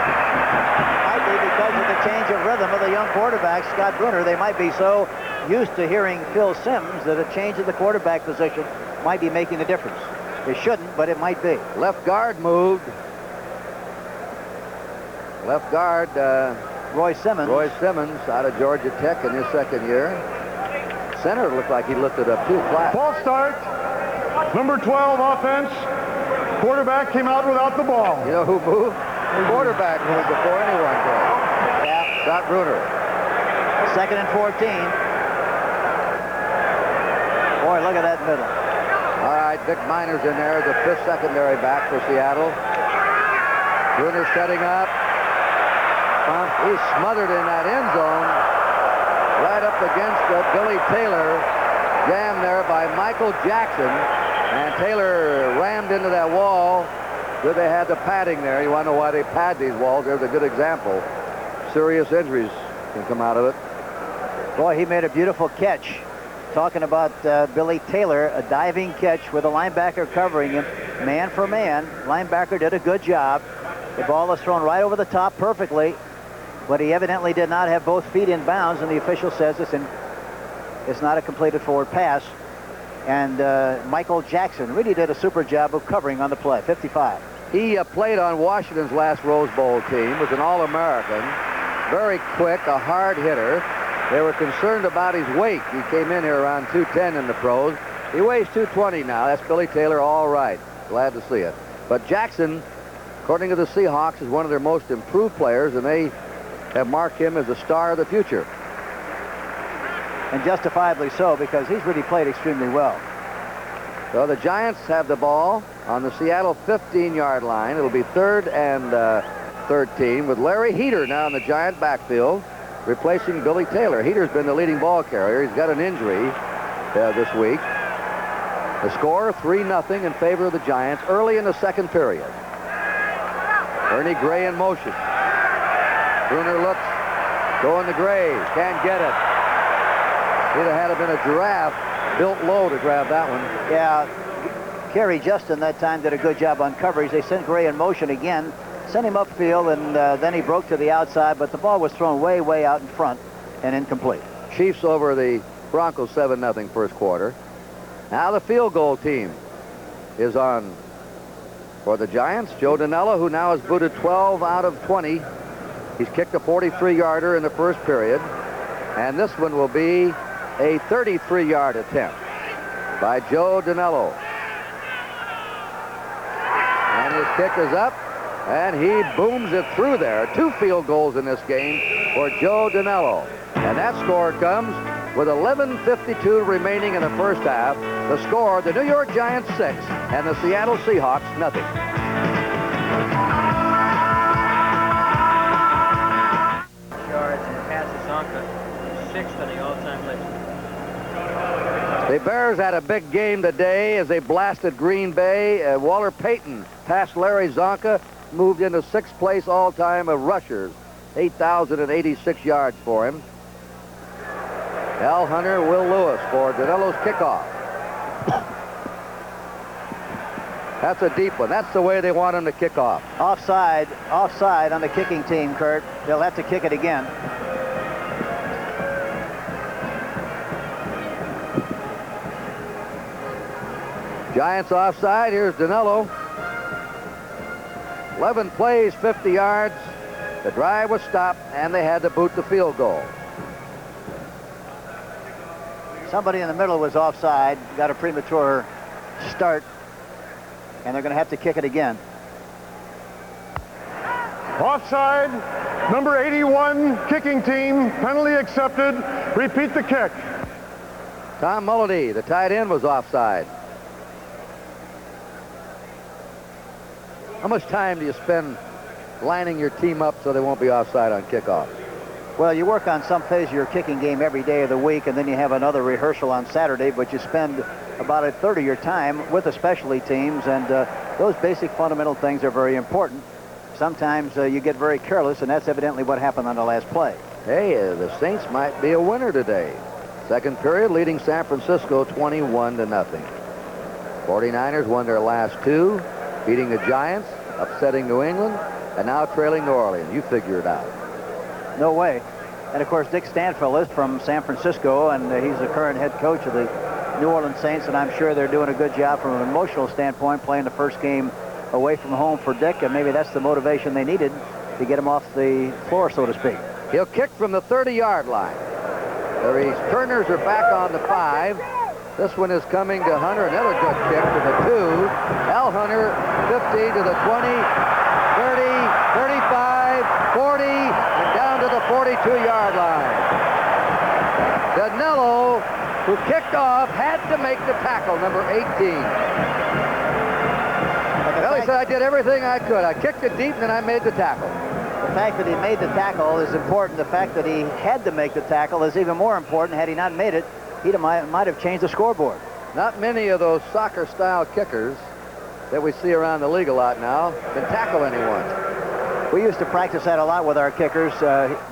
Might be possibly because of the change of rhythm of the young quarterback, Scott Bruner. They might be so used to hearing Phil Simms that a change in the quarterback position might be making a difference. It shouldn't, but it might be. Left guard moved. Left guard, Roy Simmons. Roy Simmons out of Georgia Tech in his second year. Center looked like he lifted up too flat. False start. Number 12 offense. Quarterback came out without the ball. You know who moved? The quarterback moved before anyone did. Yeah. Scott Bruner. 2nd and 14. Boy, look at that middle. All right, Vic Minor's in there, the 5th secondary back for Seattle. Bruner setting up. He's smothered in that end zone. Right up against Billy Taylor. Jammed there by Michael Jackson. And Taylor rammed into that wall. Good they had the padding there. You want to know why they pad these walls? There's a good example. Serious injuries can come out of it. Boy, he made a beautiful catch. Talking about Billy Taylor, a diving catch with a linebacker covering him. Man for man, linebacker did a good job. The ball was thrown right over the top perfectly, but he evidently did not have both feet in bounds, and the official says it's not a completed forward pass. And Michael Jackson really did a super job of covering on the play. 55. He played on Washington's last Rose Bowl team, was an All-American, very quick, a hard hitter. They were concerned about his weight. He came in here around 210 in the pros. He weighs 220 now. That's Billy Taylor, all right. Glad to see it. But Jackson, according to the Seahawks, is one of their most improved players, and they have marked him as a star of the future. And justifiably so, because he's really played extremely well. So the Giants have the ball on the Seattle 15-yard line. It'll be 3rd and 13 with Larry Heater now in the Giant backfield, replacing Billy Taylor. Heater's been the leading ball carrier. He's got an injury this week. The score, 3-0 in favor of the Giants early in the second period. Ernie Gray in motion. Bruner looks, going to Gray, can't get it. He'd have had to been a giraffe built low to grab that one. Yeah, Kerry Justin that time did a good job on coverage. They sent Gray in motion again, sent him upfield, and then he broke to the outside, but the ball was thrown way, way out in front and incomplete. Chiefs over the Broncos 7-0 first quarter. Now the field goal team is on for the Giants. Joe Dinello, who now has booted 12 out of 20. He's kicked a 43-yarder in the first period. And this one will be a 33-yard attempt by Joe Dinello. And his kick is up, and he booms it through there. 2 field goals in this game for Joe Dinello. And that score comes with 11:52 remaining in the first half. The score, the New York Giants 6 and the Seattle Seahawks 0. Yards and passes Zonka, 6th on the all-time list. The Bears had a big game today as they blasted Green Bay. Walter Payton passed Larry Zonka, moved into 6th place all-time of rushers. 8,086 yards for him. Al Hunter, Will Lewis for Dinello's kickoff. That's a deep one. That's the way they want him to kick off. Offside on the kicking team, Kurt. They'll have to kick it again. Giants offside. Here's Dinello. 11 plays, 50 yards. The drive was stopped, and they had to boot the field goal. Somebody in the middle was offside, got a premature start, and they're going to have to kick it again. Offside, number 81, kicking team, penalty accepted. Repeat the kick. Tom Mulledy, the tight end, was offside. How much time do you spend lining your team up so they won't be offside on kickoff? Well, you work on some phase of your kicking game every day of the week, and then you have another rehearsal on Saturday, but you spend about a third of your time with the specialty teams, and those basic fundamental things are very important. Sometimes you get very careless, and that's evidently what happened on the last play. Hey, the Saints might be a winner today. Second period, leading San Francisco 21-0. 49ers won their last 2, beating the Giants, upsetting New England, and now trailing New Orleans. You figure it out. No way. And, of course, Dick Stanfill is from San Francisco, and he's the current head coach of the New Orleans Saints, and I'm sure they're doing a good job from an emotional standpoint, playing the first game away from home for Dick, and maybe that's the motivation they needed to get him off the floor, so to speak. He'll kick from the 30-yard line. The returners are back on the 5. This one is coming to Hunter. Another good kick to the 2. Al Hunter, 50 to the 20, 30, 35, 40, and down to the 42-yard line. Danilo, who kicked off, had to make the tackle, number 18. Well, he said, I did everything I could. I kicked it deep, and then I made the tackle. The fact that he made the tackle is important. The fact that he had to make the tackle is even more important. Had he not made it, he might have changed the scoreboard. Not many of those soccer-style kickers that we see around the league a lot now can tackle anyone. We used to practice that a lot with our kickers.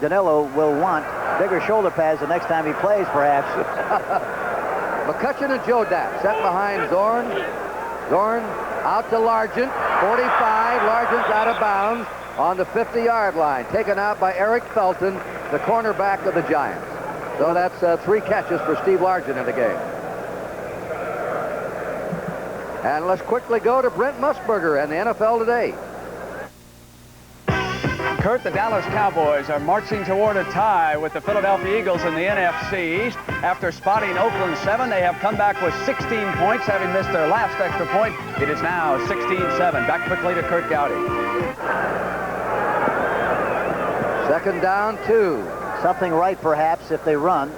Danilo will want bigger shoulder pads the next time he plays, perhaps. McCutcheon and Jodat set behind Zorn. Zorn out to Largent, 45. Largent's out of bounds on the 50-yard line. Taken out by Eric Felton, the cornerback of the Giants. So that's 3 catches for Steve Largent in the game. And let's quickly go to Brent Musburger and the NFL Today. Kurt, the Dallas Cowboys are marching toward a tie with the Philadelphia Eagles in the NFC East. After spotting Oakland 7, they have come back with 16 points, having missed their last extra point. It is now 16-7. Back quickly to Kurt Gowdy. Second down, 2. Something right, perhaps, if they run.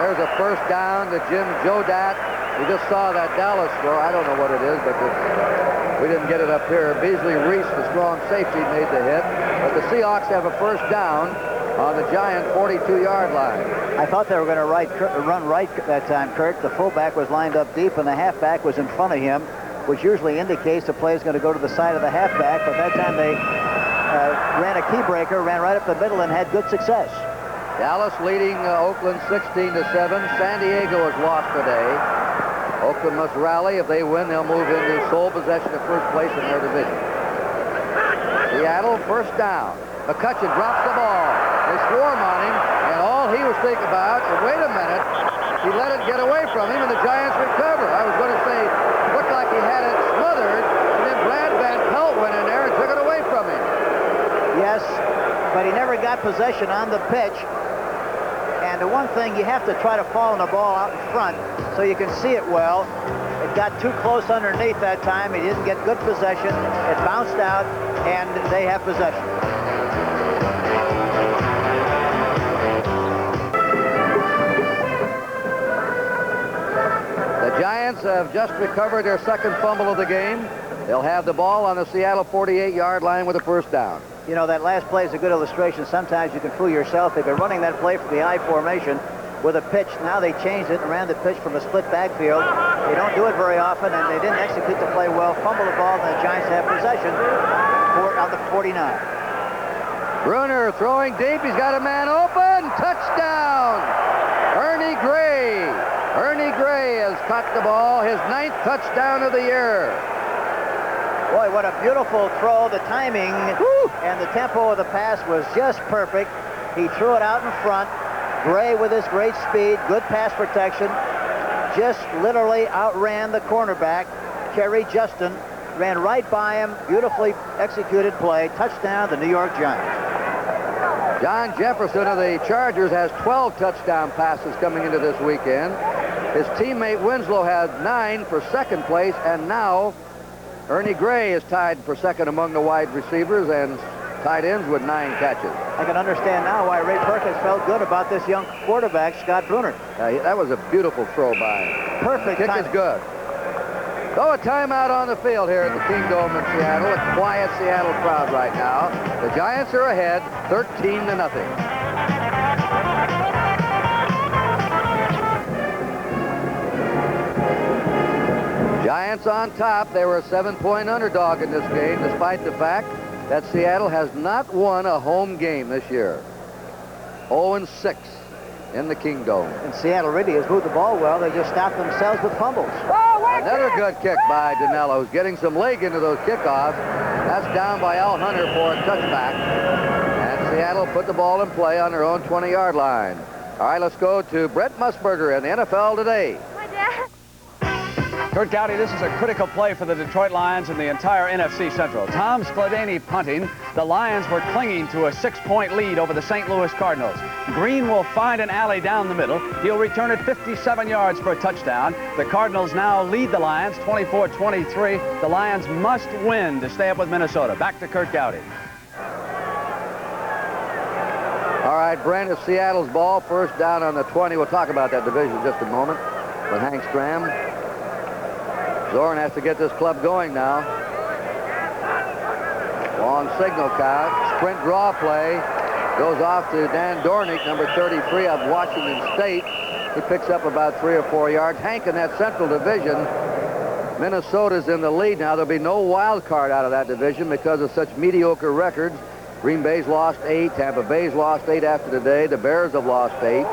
There's a first down to Jim Jodat. We just saw that Dallas throw. I don't know what it is, but we didn't get it up here. Beasley Reese, the strong safety, made the hit. But the Seahawks have a first down on the Giant 42-yard line. I thought they were going to run right that time, Kurt. The fullback was lined up deep, and the halfback was in front of him, which usually indicates the play is going to go to the side of the halfback. But that time they ran a key breaker, ran right up the middle, and had good success. Dallas leading Oakland 16-7. San Diego has lost today. Oakland must rally. If they win, they'll move into sole possession of first place in their division. Seattle, first down. McCutcheon drops the ball. They swarm on him, and all he was thinking about is, wait a minute, he let it get away from him, and the Giants recover. I was going to say, looked like he had it smothered, and then Brad Van Pelt went in there and took it away from him. Yes, but he never got possession on the pitch. And the one thing, you have to try to fall on the ball out in front so you can see it well. It got too close underneath that time. He didn't get good possession. It bounced out, and they have possession. The Giants have just recovered their second fumble of the game. They'll have the ball on the Seattle 48-yard line with a first down. You know, that last play is a good illustration. Sometimes you can fool yourself. They've been running that play from the I formation with a pitch. Now they changed it and ran the pitch from a split backfield. They don't do it very often, and they didn't execute the play well. Fumble the ball, and the Giants have possession on the 49. Bruner throwing deep. He's got a man open. Touchdown! Ernie Gray. Ernie Gray has caught the ball. His 9th touchdown of the year. Boy, what a beautiful throw. The timing and the tempo of the pass was just perfect. He threw it out in front. Gray, with his great speed, good pass protection, just literally outran the cornerback, Kerry Justin, ran right by him. Beautifully executed play. Touchdown, the New York Giants. John Jefferson of the Chargers has 12 touchdown passes coming into this weekend. His teammate Winslow had 9 for second place, and now Ernie Gray is tied for second among the wide receivers and tight ends with 9 catches. I can understand now why Ray Perkins felt good about this young quarterback, Scott Bruner. That was a beautiful throw by him. Perfect Kick timing. is good. So a timeout on the field here at the Kingdome in Seattle. A quiet Seattle crowd right now. The Giants are ahead, 13-0. Giants on top. They were a 7-point underdog in this game, despite the fact that Seattle has not won a home game this year. 0-6. in the Kingdome. And Seattle really has moved the ball well. They just stopped themselves with fumbles. Another good kick by Danilo, who's getting some leg into those kickoffs. That's down by Al Hunter for a touchback. And Seattle put the ball in play on their own 20-yard line. All right, let's go to Brent Musburger in the NFL Today. Kurt Gowdy, this is a critical play for the Detroit Lions and the entire NFC Central. Tom Skladany punting. The Lions were clinging to a 6-point lead over the St. Louis Cardinals. Green will find an alley down the middle. He'll return it 57 yards for a touchdown. The Cardinals now lead the Lions 24-23. The Lions must win to stay up with Minnesota. Back to Kurt Gowdy. All right, Brent, it's Seattle's ball. First down on the 20. We'll talk about that division in just a moment with Hank Stram. Zorn has to get this club going now. Long signal count. Sprint draw play. Goes off to Dan Dornick, number 33 of Washington State. He picks up about 3 or 4 yards. Hank, in that Central Division, Minnesota's in the lead now. There'll be no wild card out of that division because of such mediocre records. Green Bay's lost 8. Tampa Bay's lost 8 after today. The Bears have lost 8.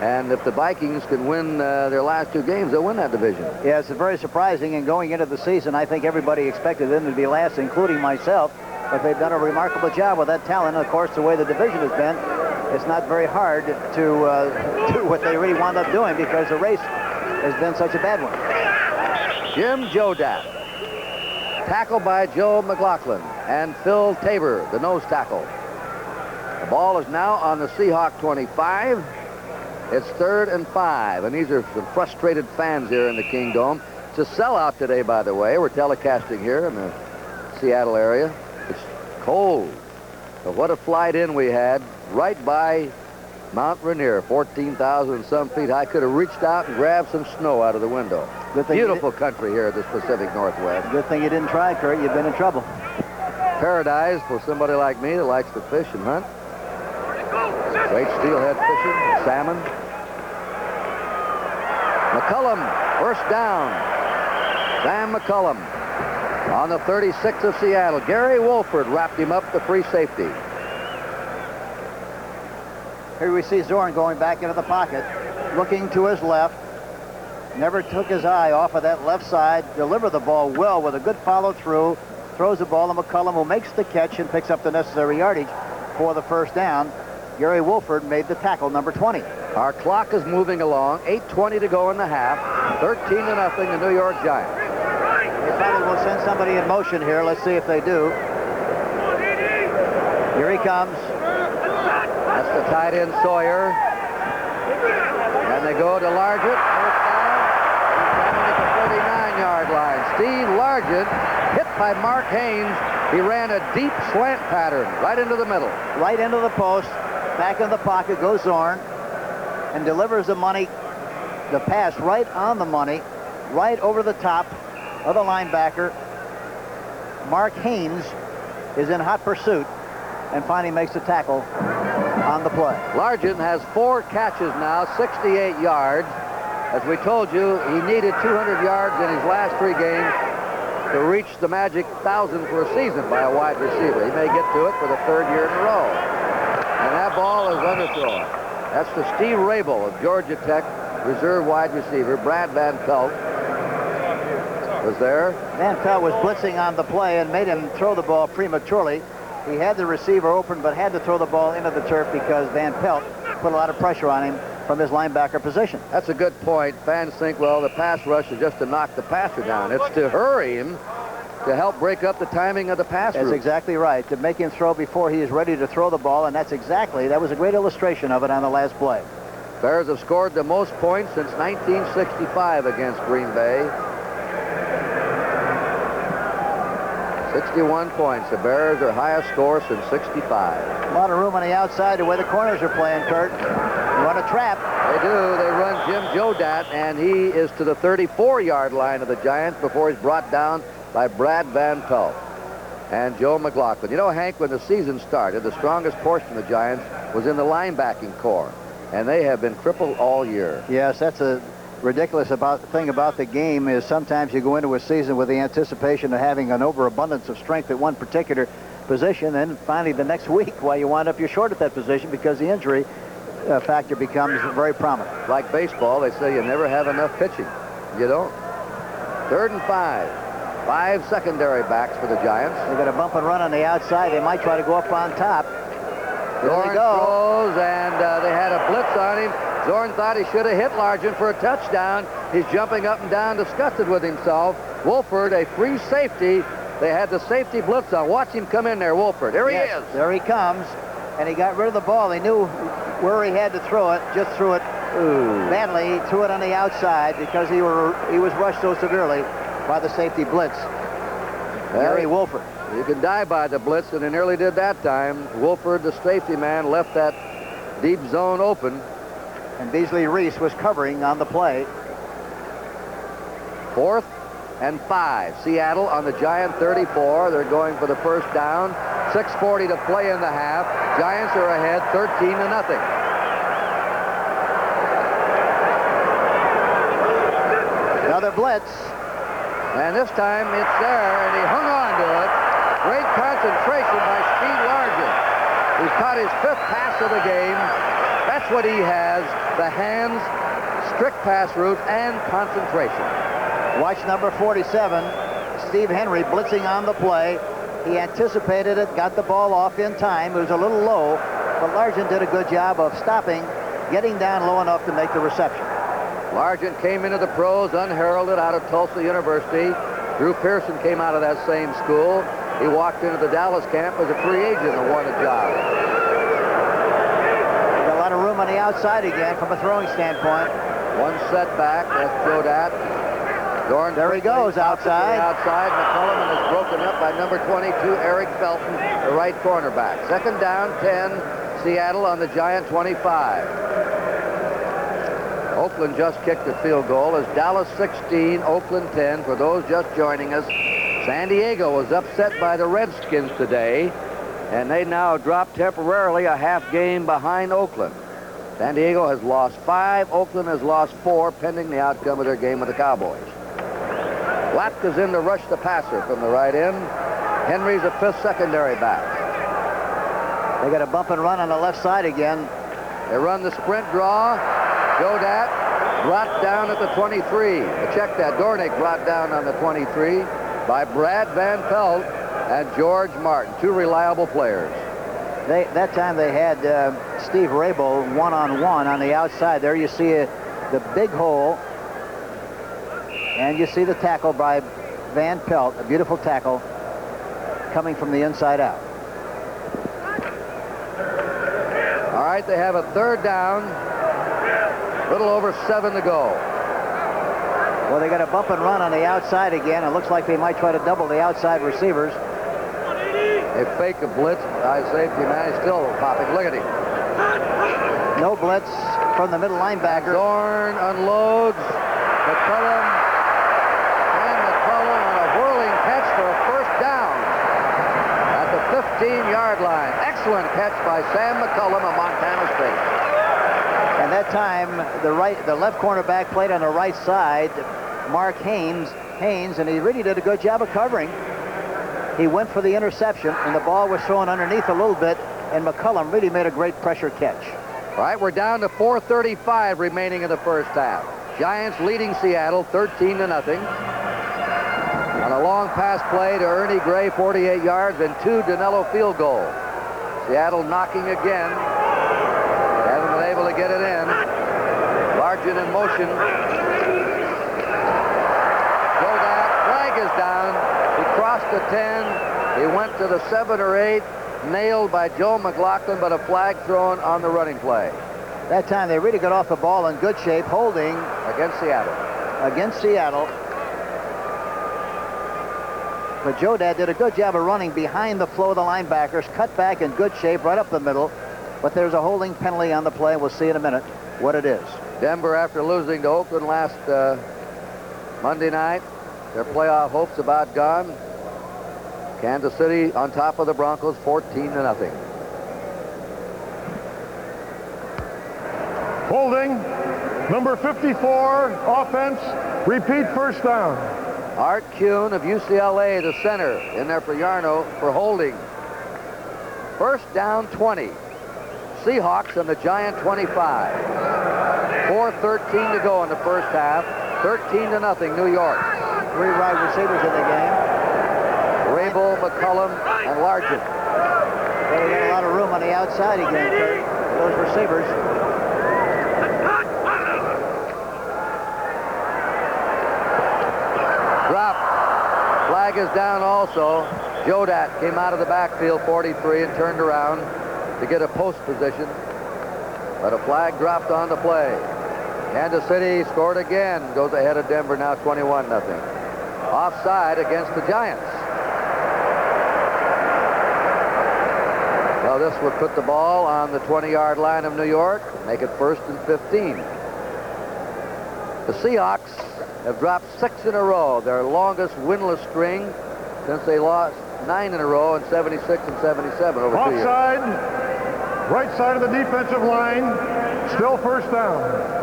And if the Vikings can win their last 2 games, they'll win that division. Yeah, it's very surprising. And going into the season, I think everybody expected them to be last, including myself. But they've done a remarkable job with that talent. And, of course, the way the division has been, it's not very hard to do what they really wound up doing because the race has been such a bad one. Jim Jodat. Tackled by Joe McLaughlin and Phil Tabor, the nose tackle. The ball is now on the Seahawk 25. It's 3rd and 5, and these are some frustrated fans here in the Kingdome. It's a sellout today, by the way. We're telecasting here in the Seattle area. It's cold, but what a flight in we had right by Mount Rainier, 14,000 some feet high. Could have reached out and grabbed some snow out of the window. Beautiful country here at this Pacific Northwest. Good thing you didn't try, Kurt. You've been in trouble. Paradise for somebody like me that likes to fish and hunt. Great steelhead fishing, salmon. McCullum, first down. Sam McCullum on the 36 of Seattle. Gary Wolford wrapped him up, the free safety. Here we see Zorn going back into the pocket, looking to his left. Never took his eye off of that left side. Delivered the ball well with a good follow through. Throws the ball to McCullum, who makes the catch and picks up the necessary yardage for the first down. Gary Wolford made the tackle, number 20. Our clock is moving along. 8:20 to go in the half. 13-0, the New York Giants. They probably will send somebody in motion here. Let's see if they do. Here he comes. That's the tight end, Sawyer. And they go to Largent. First down. He's down at the 39-yard line. Steve Largent, hit by Mark Haynes. He ran a deep slant pattern right into the middle. Right into the post. Back in the pocket goes Zorn and delivers the pass right on the money, right over the top of the linebacker. Mark Haynes is in hot pursuit and finally makes the tackle on the play. Largent has 4 catches now, 68 yards. As we told you, he needed 200 yards in his last 3 games to reach the magic 1,000 for a season by a wide receiver. He may get to it for the 3rd year in a row. And that ball is underthrown. That's to Steve Rabel of Georgia Tech, reserve wide receiver. Brad Van Pelt was there. Van Pelt was blitzing on the play and made him throw the ball prematurely. He had the receiver open but had to throw the ball into the turf because Van Pelt put a lot of pressure on him from his linebacker position. That's a good point. Fans think, well, the pass rush is just to knock the passer down. It's to hurry him to help break up the timing of the pass route. That's exactly right, to make him throw before he is ready to throw the ball, and that was a great illustration of it on the last play. Bears have scored the most points since 1965 against Green Bay. 61 points. The Bears are highest score since 65. A lot of room on the outside the way the corners are playing, Kurt. You want a trap. They do. They run Jim Jodat, and he is to the 34-yard line of the Giants before he's brought down by Brad Van Pelt and Joe McLaughlin. You know, Hank, when the season started, the strongest portion of the Giants was in the linebacking core, and they have been crippled all year. Yes, that's a ridiculous thing about the game is sometimes you go into a season with the anticipation of having an overabundance of strength at one particular position, and finally the next week, while you wind up, you're short at that position because the injury factor becomes very prominent. Like baseball, they say you never have enough pitching. You don't. 3rd and 5. 5 secondary backs for the Giants. They're going to bump and run on the outside. They might try to go up on top. Zorn throws, and they had a blitz on him. Zorn thought he should have hit Largent for a touchdown. He's jumping up and down, disgusted with himself. Wolford, a free safety. They had the safety blitz on. Watch him come in there, Wolford. There he is. There he comes, and he got rid of the ball. He knew where he had to throw it, just threw it badly. He threw it on the outside because he was rushed so severely by the safety blitz. Gary Wolford. You can die by the blitz, and he nearly did that time. Wolford, the safety man, left that deep zone open. And Beasley Reese was covering on the play. 4th and 5. Seattle on the Giant 34. They're going for the first down. 6:40 to play in the half. Giants are ahead 13-0. Another blitz. And this time it's there, and he hung on to it. Great concentration by Steve Largent. He's caught his 5th pass of the game. That's what he has, the hands, strict pass route, and concentration. Watch number 47, Steve Henry blitzing on the play. He anticipated it, got the ball off in time. It was a little low, but Largent did a good job of stopping, getting down low enough to make the reception. Largent came into the pros unheralded out of Tulsa University. Drew Pearson came out of that same school. He walked into the Dallas camp as a free agent and won a job. Got a lot of room on the outside again from a throwing standpoint. One setback, that's Jodat. Dorn there he goes outside. Outside, McCullum is broken up by number 22, Eric Felton, the right cornerback. 2nd down, 10, Seattle on the Giant 25. Oakland just kicked a field goal as Dallas 16, Oakland 10. For those just joining us, San Diego was upset by the Redskins today, and they now drop temporarily a half game behind Oakland. San Diego has lost 5. Oakland has lost 4, pending the outcome of their game with the Cowboys. Lapka's in to rush the passer from the right end. Henry's a 5th secondary back. They got a bump and run on the left side again. They run the sprint draw. Jodat brought down at the 23. Check that. Dornick brought down on the 23 by Brad Van Pelt and George Martin, 2 reliable players. That time they had Steve Rabel one-on-one on the outside. There you see the big hole, and you see the tackle by Van Pelt, a beautiful tackle coming from the inside out. All right, they have a 3rd down. Little over 7 to go. Well, they got a bump and run on the outside again. It looks like they might try to double the outside receivers. They fake a blitz. Safety man is still popping. Look at him. No blitz from the middle linebacker. Zorn unloads. McCullum. And McCullum on a whirling catch for a first down at the 15-yard line. Excellent catch by Sam McCullum of Montana State. And that time, the left cornerback played on the right side, Mark Haynes, and he really did a good job of covering. He went for the interception, and the ball was thrown underneath a little bit, and McCullum really made a great pressure catch. All right, we're down to 4:35 remaining in the first half. Giants leading Seattle 13-0. On a long pass play to Ernie Gray, 48 yards, and 2 Danilo field goals. Seattle knocking again. Haven't been able to get it in. Largent in motion. Jodat, flag is down. He crossed the 10. He went to the 7 or 8. Nailed by Joe McLaughlin, but a flag thrown on the running play. That time they really got off the ball in good shape, holding against Seattle. But Jodat did a good job of running behind the flow of the linebackers, cut back in good shape right up the middle. But there's a holding penalty on the play. We'll see in a minute what it is. Denver, after losing to Oakland last Monday night, their playoff hopes about gone. Kansas City on top of the Broncos, 14-0. Holding, number 54, offense, repeat first down. Art Kuhn of UCLA, the center, in there for Yarno for holding. First down 20. Seahawks on the Giant 25. 4:13 to go in the first half. 13-0 New York. 3 wide receivers in the game. Rabel, McCullum, and Largent. Well, he got a lot of room on the outside again, Kurt. Those receivers. Drop. Flag is down also. Jodat came out of the backfield, 43, and turned around to get a post position. But a flag dropped on the play. Kansas City scored again. Goes ahead of Denver now 21-0. Offside against the Giants. Well, this would put the ball on the 20-yard line of New York. Make it 1st and 15. The Seahawks have dropped 6 in a row. Their longest winless string since they lost 9 in a row in 76 and 77 over 2 years. Offside, right side of the defensive line, still first down.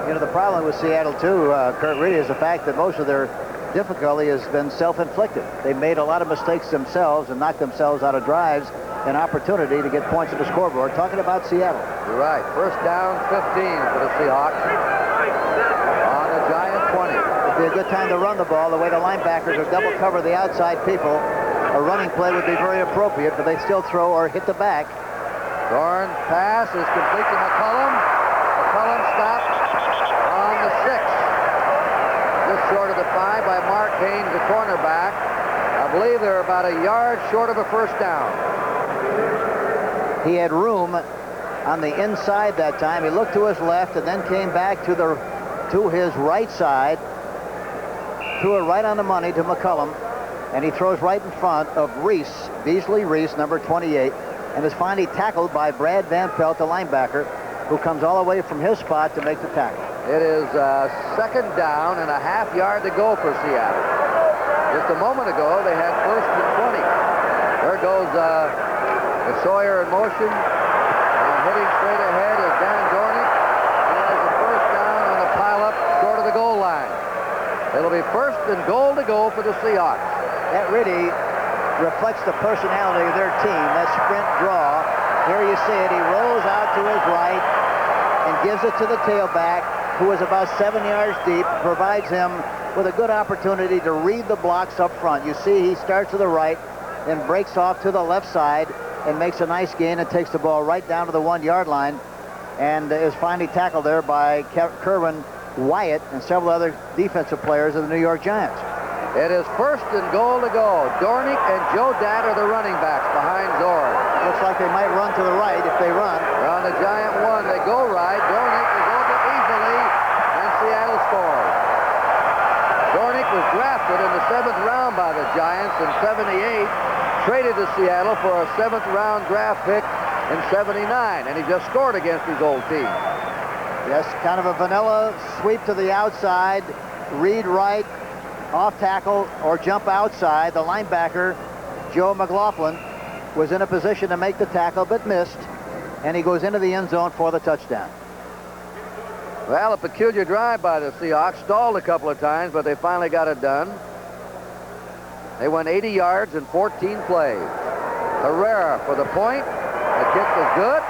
You know, the problem with Seattle, too, Kurt, really is the fact that most of their difficulty has been self-inflicted. They made a lot of mistakes themselves and knocked themselves out of drives, an opportunity to get points at the scoreboard. Talking about Seattle. You're right. First down, 15 for the Seahawks on the Giant 20. It'd be a good time to run the ball. The way the linebackers are double cover the outside people, a running play would be very appropriate, but they still throw or hit the back. Dorn pass is complete to McCullum. McCullum stopped on the 6. Just short of the 5 by Mark Haynes, the cornerback. I believe they're about a yard short of a first down. He had room on the inside that time. He looked to his left and then came back to his right side. Threw it right on the money to McCullum. And he throws right in front of Reese, Beasley Reese, number 28, and is finally tackled by Brad Van Pelt, the linebacker, who comes all the way from his spot to make the tackle. It is 2nd down and a half yard to go for Seattle. Just a moment ago, they had 1st and 20. There goes Sawyer in motion. Hitting straight ahead is Dan Dornick. He has the first down on the pileup short of the goal line. It'll be 1st and goal to go for the Seahawks. That really reflects the personality of their team, that sprint draw. Here you see it. He rolls out to his right and gives it to the tailback, who is about 7 yards deep, provides him with a good opportunity to read the blocks up front. You see he starts to the right, then breaks off to the left side and makes a nice gain and takes the ball right down to the 1-yard line and is finally tackled there by Kerwin Wyatt and several other defensive players of the New York Giants. It is 1st and goal to go. Dornick and Joe Datt are the running backs behind Zorn. Looks like they might run to the right if they run. They're on the Giant 1. They go right. Dornick is over easily, and Seattle scores. Dornick was drafted in the 7th round by the Giants in 78, traded to Seattle for a 7th round draft pick in 79, and he just scored against his old team. Yes, kind of a vanilla sweep to the outside, read right, off tackle, or jump outside. The linebacker, Joe McLaughlin, was in a position to make the tackle but missed, and he goes into the end zone for the touchdown. Well, a peculiar drive by the Seahawks. Stalled a couple of times, but they finally got it done. They went 80 yards in 14 plays. Herrera for the point. The kick was good.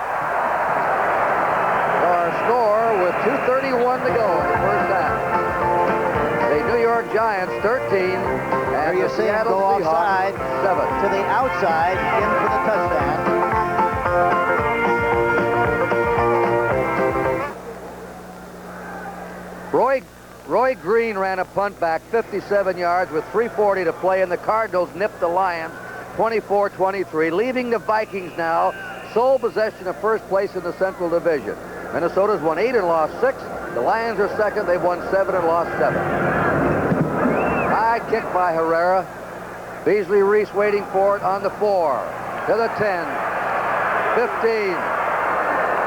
Our score with 2:31 to go in the first half. The New York Giants 13, and you the see him Seattle go Seahawks offside 7. to the outside in for the touchdown. Roy Green ran a punt back 57 yards with 3:40 to play, and the Cardinals nipped the Lions 24-23, leaving the Vikings now sole possession of first place in the Central Division. Minnesota's won 8 and lost 6. The Lions are second. They've won 7 and lost 7. High kick by Herrera. Beasley Reese waiting for it on the 4. To the 10. 15.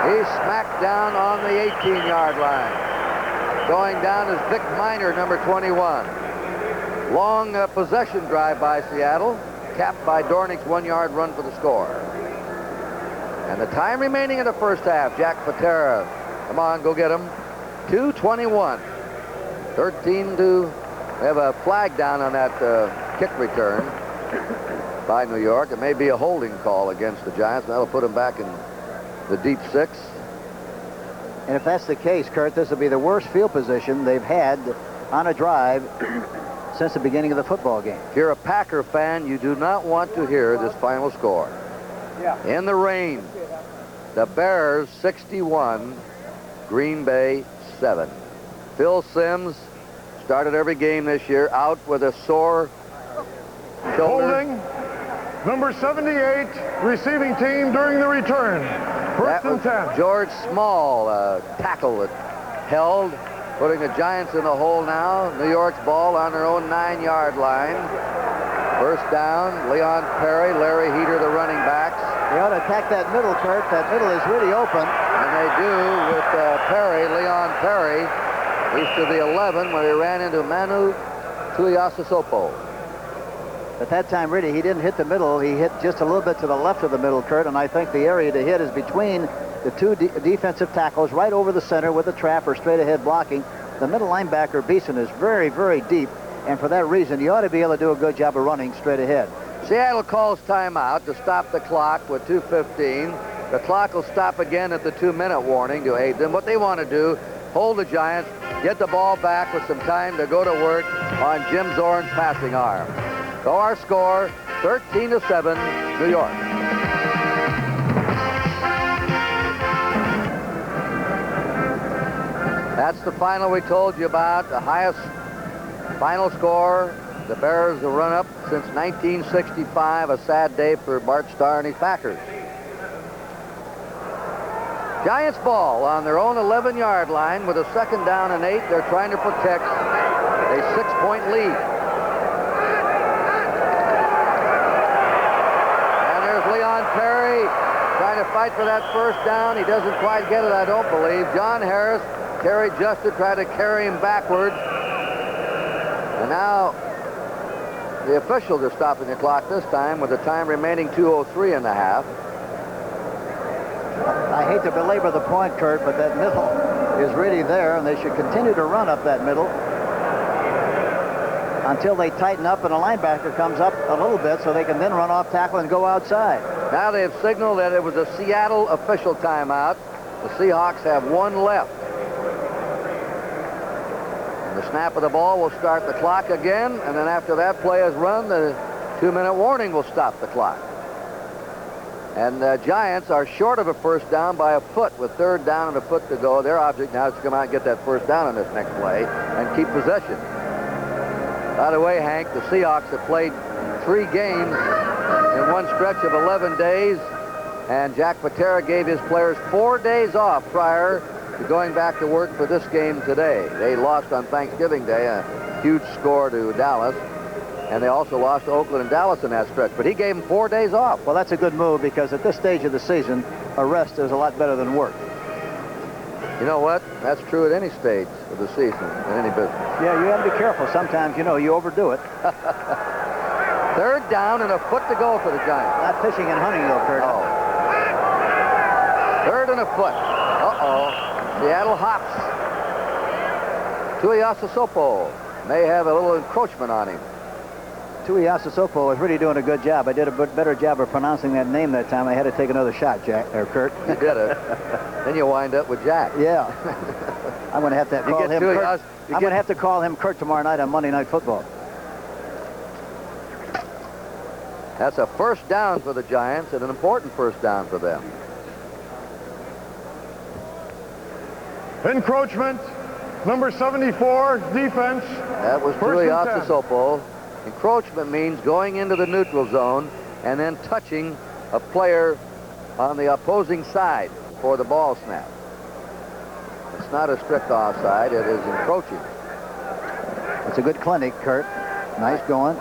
He's smacked down on the 18-yard line. Going down is Vic Miner, number 21. Long possession drive by Seattle, capped by Dornick's 1-yard run for the score. And the time remaining in the first half, Jack Patera, come on, go get him. 2:21. 13 to, they have a flag down on that kick return by New York. It may be a holding call against the Giants. That'll put them back in the deep 6. And if that's the case, Kurt, this will be the worst field position they've had on a drive since the beginning of the football game. If you're a Packer fan, you do not want to hear this final score. In the rain, the Bears 61, Green Bay 7. Phil Simms started every game this year out with a sore shoulder. Holding, number 78, receiving team during the return. First and 10. George Small, tackle that held, putting the Giants in the hole now. New York's ball on their own 9-yard line. First down, Leon Perry, Larry Heater, the running backs. They ought to attack that middle, Kurt. That middle is really open. And they do with Perry, Leon Perry. He's to the 11 when he ran into Manu Tuiasosopo. At that time, really, he didn't hit the middle. He hit just a little bit to the left of the middle, Kurt, and I think the area to hit is between the two defensive tackles, right over the center with the trap or straight ahead blocking. The middle linebacker, Beeson, is very, very deep, and for that reason, you ought to be able to do a good job of running straight ahead. Seattle calls timeout to stop the clock with 2:15. The clock will stop again at the 2-minute warning to aid them. What they want to do, hold the Giants, get the ball back with some time to go to work on Jim Zorn's passing arm. So our score, 13-7, New York. That's the final we told you about, the highest final score. The Bears have run up since 1965, a sad day for Bart Starr and his Packers. Giants ball on their own 11-yard line with a 2nd down and 8. They're trying to protect a 6-point lead. And there's Leon Perry trying to fight for that first down. He doesn't quite get it, I don't believe. John Harris, Terry Juster tried to carry him backwards. And now the officials are stopping the clock this time with the time remaining 2:03 in the half. I hate to belabor the point, Kurt, but that middle is really there, and they should continue to run up that middle until they tighten up and a linebacker comes up a little bit so they can then run off tackle and go outside. Now they have signaled that it was a Seattle official timeout. The Seahawks have one left. And the snap of the ball will start the clock again, and then after that play is run, the 2-minute warning will stop the clock. And the Giants are short of a first down by a foot with 3rd down and a foot to go. Their object now is to come out and get that first down on this next play and keep possession. By the way, Hank, the Seahawks have played 3 games in one stretch of 11 days, and Jack Patera gave his players 4 days off prior to going back to work for this game today. They lost on Thanksgiving Day, a huge score to Dallas. And they also lost to Oakland and Dallas in that stretch. But he gave them 4 days off. Well, that's a good move because at this stage of the season, a rest is a lot better than work. You know what? That's true at any stage of the season, in any business. Yeah, you have to be careful. Sometimes, you know, you overdo it. 3rd down and a foot to go for the Giants. Not fishing and hunting, though, Kurt. Oh. 3rd and a foot. Uh-oh. Seattle hops. Tuiasosopo may have a little encroachment on him. Tuiasosopo was really doing a good job. I did a bit better job of pronouncing that name that time. I had to take another shot, Jack, or Kurt. You did it. Then you wind up with Jack. Yeah. I'm going to have to call him Kurt. I'm going to have to call him Kurt tomorrow night on Monday Night Football. That's a first down for the Giants and an important first down for them. Encroachment, number 74, defense. That was Tuiasosopo. Encroachment means going into the neutral zone and then touching a player on the opposing side for the ball snap. It's not a strict offside, it is encroaching. It's a good clinic, Kurt. Nice going.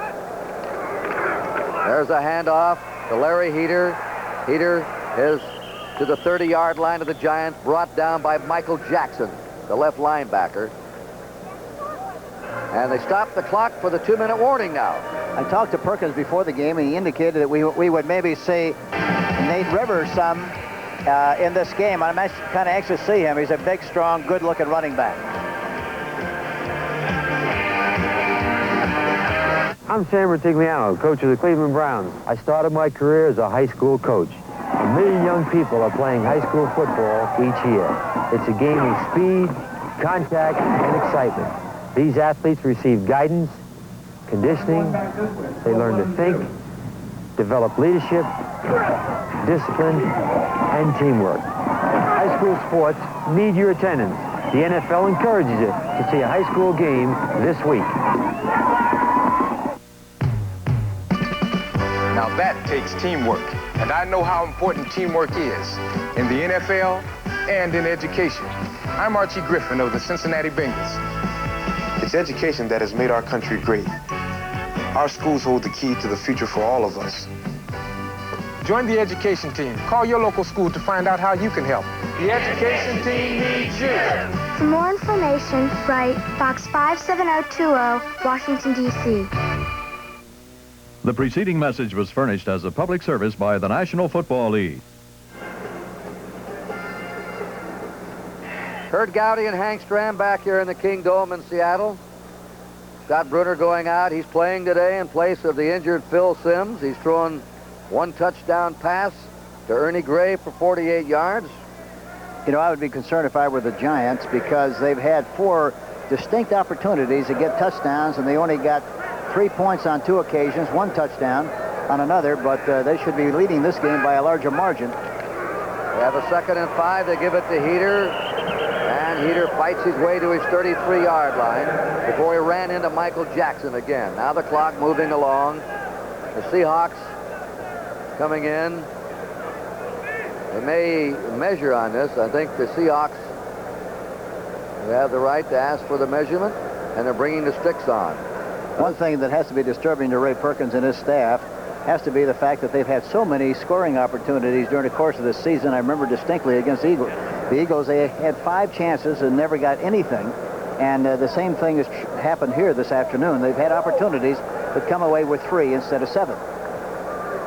There's a handoff to Larry Heater. Heater is to the 30-yard line of the Giants, brought down by Michael Jackson, the left linebacker. And they stopped the clock for the 2-minute warning now. I talked to Perkins before the game, and he indicated that we would maybe see Nate Rivers some in this game. I'm kind of anxious to see him. He's a big, strong, good-looking running back. I'm Sam Rutigliano, coach of the Cleveland Browns. I started my career as a high school coach. In 1 million young people are playing high school football each year. It's a game of speed, contact, and excitement. These athletes receive guidance, conditioning. They learn to think, develop leadership, discipline, and teamwork. High school sports need your attendance. The NFL encourages you to see a high school game this week. Now that takes teamwork, and I know how important teamwork is in the NFL and in education. I'm Archie Griffin of the Cincinnati Bengals. It's education that has made our country great. Our schools hold the key to the future for all of us. Join the education team. Call your local school to find out how you can help. The education team needs you. For more information, write Box 57020, Washington, D.C. The preceding message was furnished as a public service by the National Football League. Kurt Gowdy and Hank Stram back here in the King Dome in Seattle. Scott Brunner going out. He's playing today in place of the injured Phil Simms. He's thrown one touchdown pass to Ernie Gray for 48 yards. You know, I would be concerned if I were the Giants because they've had 4 distinct opportunities to get touchdowns, and they only got 3 points on 2 occasions, 1 touchdown on another, but they should be leading this game by a larger margin. They have a 2nd and 5. They give it to Heater, and Heater fights his way to his 33-yard line before he ran into Michael Jackson again. Now the clock moving along. The Seahawks coming in. They may measure on this. I think the Seahawks have the right to ask for the measurement, and they're bringing the sticks on. One thing that has to be disturbing to Ray Perkins and his staff has to be the fact that they've had so many scoring opportunities during the course of this season. I remember distinctly against the Eagles. The Eagles, they had 5 chances and never got anything. And the same thing has happened here this afternoon. They've had opportunities but come away with 3 instead of 7.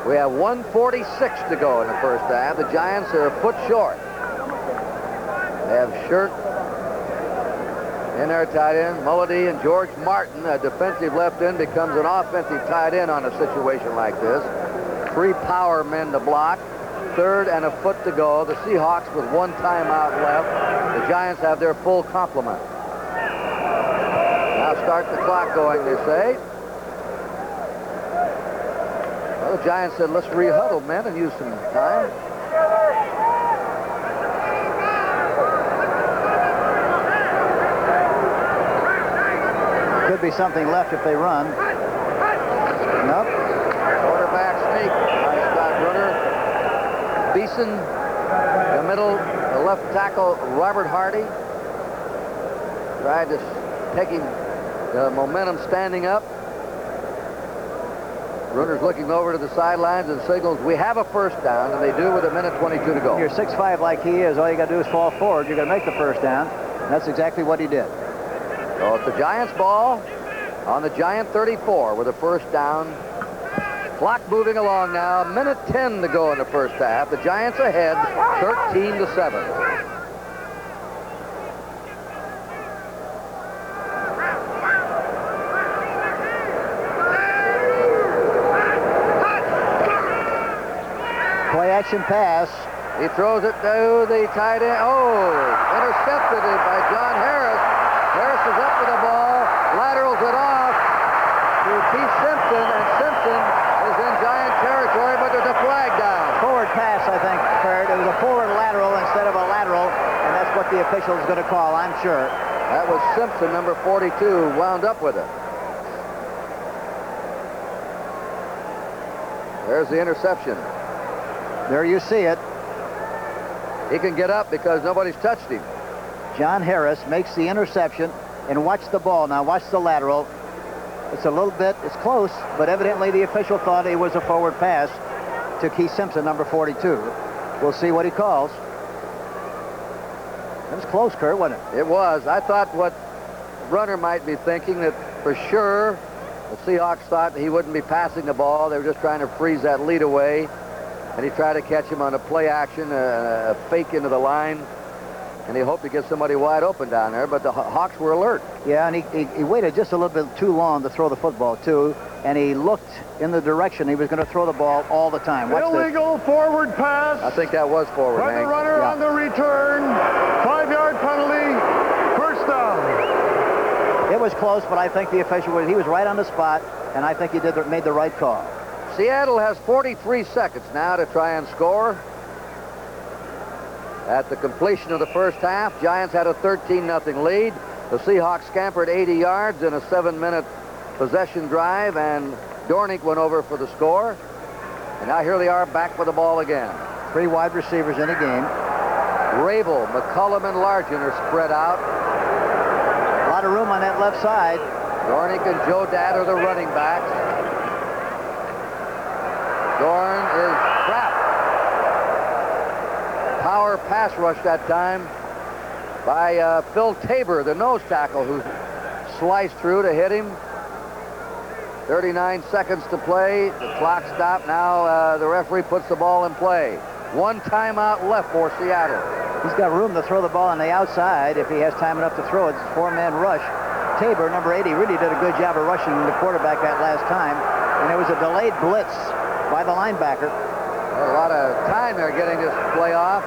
We have 1:46 to go in the first half. The Giants are a foot short. They have Shirt in their tight end. Mulledy and George Martin, a defensive left end, becomes an offensive tight end on a situation like this. 3 power men to block. 3rd and a foot to go. The Seahawks with 1 timeout left. The Giants have their full complement. Now start the clock going, they say. Well, the Giants said, let's re-huddle, men, and use some time. Could be something left if they run. Nope. Quarterback sneak by Scott Brunner. Beeson, the middle, the left tackle, Robert Hardy. Tried to take him the momentum standing up. Brunner's looking over to the sidelines and signals, we have a first down, and they do with 1:22 to go. You're 6'5" like he is. All you got to do is fall forward. You're going to make the first down. That's exactly what he did. So it's the Giants' ball on the Giant 34 with a first down. Clock moving along now. 1:10 to go in the first half. The Giants ahead 13-7. Play action pass. He throws it to the tight end. Oh, intercepted by John Harris. Harris is up to the ball, laterals it off to Keith Simpson, and Simpson is in Giant territory, but there's a flag down. Forward pass, I think, Ferd. It was a forward lateral instead of a lateral, and that's what the official is going to call, I'm sure. That was Simpson, number 42, wound up with it. There's the interception. There you see it. He can get up because nobody's touched him. John Harris makes the interception, and watch the ball. Now watch the lateral. It's a little bit, it's close, but evidently the official thought it was a forward pass to Keith Simpson, number 42. We'll see what he calls. It was close, Kurt, wasn't it? It was. I thought what Brunner might be thinking, that for sure the Seahawks thought he wouldn't be passing the ball. They were just trying to freeze that lead away. And he tried to catch him on a play action, a fake into the line. And he hoped to get somebody wide open down there, but the Hawks were alert. Yeah, and he waited just a little bit too long to throw the football, too. And he looked in the direction he was going to throw the ball all the time. Illegal forward pass. I think that was forward, By Hank. the runner on the return. 5-yard penalty. First down. It was close, but I think the official, he was right on the spot, and I think he made the right call. Seattle has 43 seconds now to try and score. At the completion of the first half, Giants had a 13-0 lead. The Seahawks scampered 80 yards in a 7-minute possession drive, and Dornick went over for the score. And now here they are back with the ball again. 3 wide receivers in a game. Rabel, McCullum, and Largent are spread out. A lot of room on that left side. Dornick and Joe Dad are the running backs. Dorn is trapped. Power pass rush that time by Phil Tabor, the nose tackle, who sliced through to hit him. 39 seconds to play. The clock stopped. Now the referee puts the ball in play. 1 timeout left for Seattle. He's got room to throw the ball on the outside if he has time enough to throw it. It's a 4-man rush. Tabor, number 80, really did a good job of rushing the quarterback that last time. And it was a delayed blitz by the linebacker. A lot of time there getting this play off.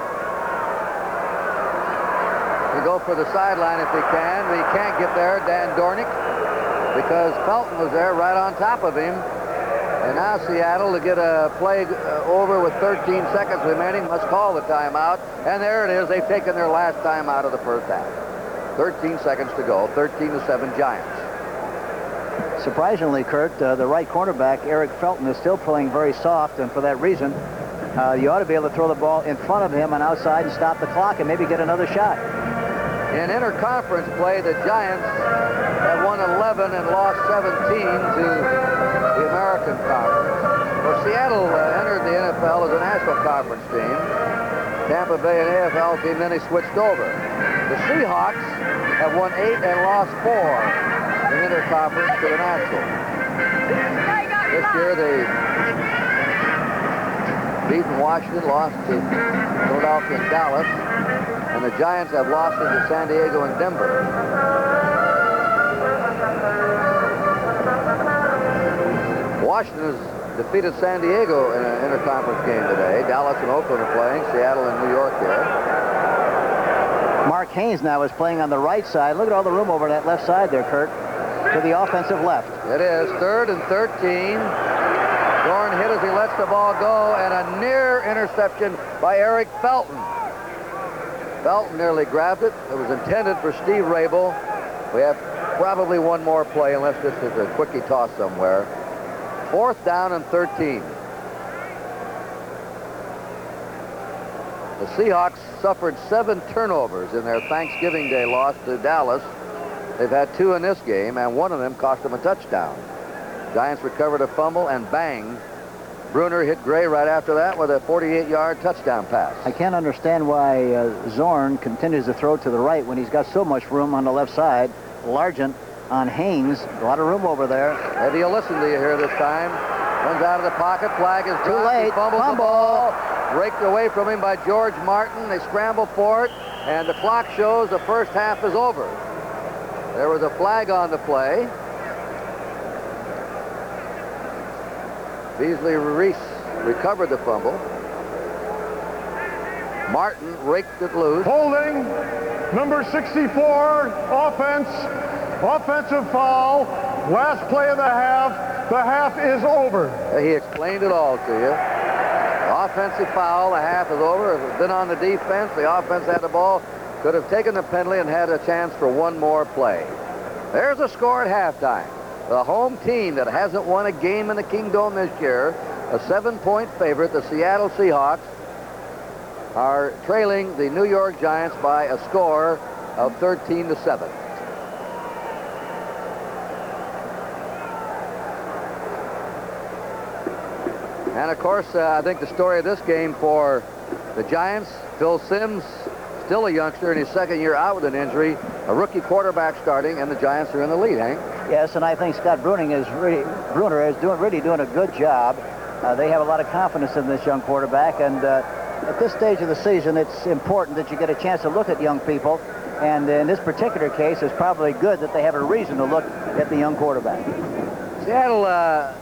He'll go for the sideline if he can. But he can't get there, Dan Dornick, because Felton was there right on top of him. And now Seattle, to get a play over with 13 seconds remaining, must call the timeout. And there it is. They've taken their last timeout of the first half. 13 seconds to go. 13-7 Giants. Surprisingly, Kurt, the right cornerback, Eric Felton, is still playing very soft, and for that reason, you ought to be able to throw the ball in front of him and outside and stop the clock and maybe get another shot. In interconference play, the Giants have won 11 and lost 17 to the American Conference. Well, Seattle entered the NFL as a National Conference team. Tampa Bay an AFL team, then they switched over. The Seahawks have won 8 and lost 4 in interconference to the National. This year they beaten Washington, lost to Philadelphia and Dallas, and the Giants have lost to San Diego and Denver. Washington has defeated San Diego in an interconference game today. Dallas and Oakland are playing. Seattle and New York here. Mark Haynes now is playing on the right side. Look at all the room over that left side there, Kurt, to the offensive left. It is 3rd and 13. Dorn hit as he lets the ball go, and a near interception by Eric Felton. Felton nearly grabbed it. It was intended for Steve Rabel. We have probably one more play, unless this is a quickie toss somewhere. 4th down and 13. The Seahawks suffered 7 turnovers in their Thanksgiving Day loss to Dallas. They've had 2 in this game, and one of them cost them a touchdown. Giants recovered a fumble, and bang, Bruner hit Gray right after that with a 48-yard touchdown pass. I can't understand why Zorn continues to throw to the right when he's got so much room on the left side. Largent on Haynes, a lot of room over there. Maybe he'll listen to you here this time. Runs out of the pocket, flag is too dropped. late. He fumbles the ball. Raked away from him by George Martin. They scramble for it, and the clock shows the first half is over. There was a flag on the play. Beasley Reese recovered the fumble. Martin raked it loose. Holding, number 64, offensive foul. Last play of the half. The half is over. He explained it all to you. Offensive foul, the half is over. If it had been on the defense, the offense had the ball, could have taken the penalty and had a chance for one more play. There's a score at halftime. The home team that hasn't won a game in the Kingdome this year, a 7-point favorite, the Seattle Seahawks, are trailing the New York Giants by a score of 13-7. And of course, I think the story of this game for the Giants, Phil Simms, still a youngster in his 2nd year out with an injury, a rookie quarterback starting, and the Giants are in the lead, Hank. Yes, and I think Scott Bruner is really doing a good job. They have a lot of confidence in this young quarterback, and at this stage of the season, it's important that you get a chance to look at young people. And in this particular case, it's probably good that they have a reason to look at the young quarterback. Seattle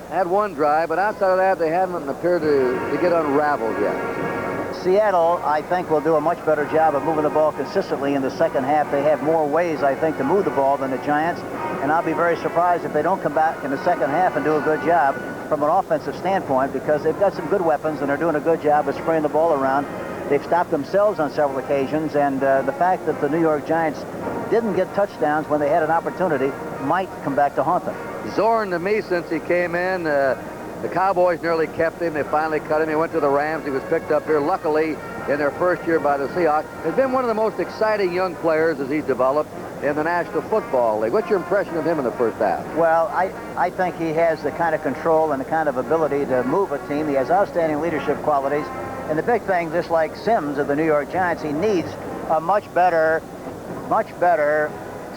had one drive, but outside of that, they haven't appeared to get unraveled yet. Seattle, I think, will do a much better job of moving the ball consistently in the second half. They have more ways, I think, to move the ball than the Giants, and I'll be very surprised if they don't come back in the second half and do a good job from an offensive standpoint, because they've got some good weapons and they're doing a good job of spraying the ball around. They've stopped themselves on several occasions, and the fact that the New York Giants didn't get touchdowns when they had an opportunity might come back to haunt them. Zorn, to me, since he came in, the Cowboys nearly kept him. They finally cut him. He went to the Rams. He was picked up here, luckily, in their first year by the Seahawks. Has been one of the most exciting young players as he's developed in the National Football League. What's your impression of him in the first half? Well, I think he has the kind of control and the kind of ability to move a team. He has outstanding leadership qualities. And the big thing, just like Sims of the New York Giants, he needs a much better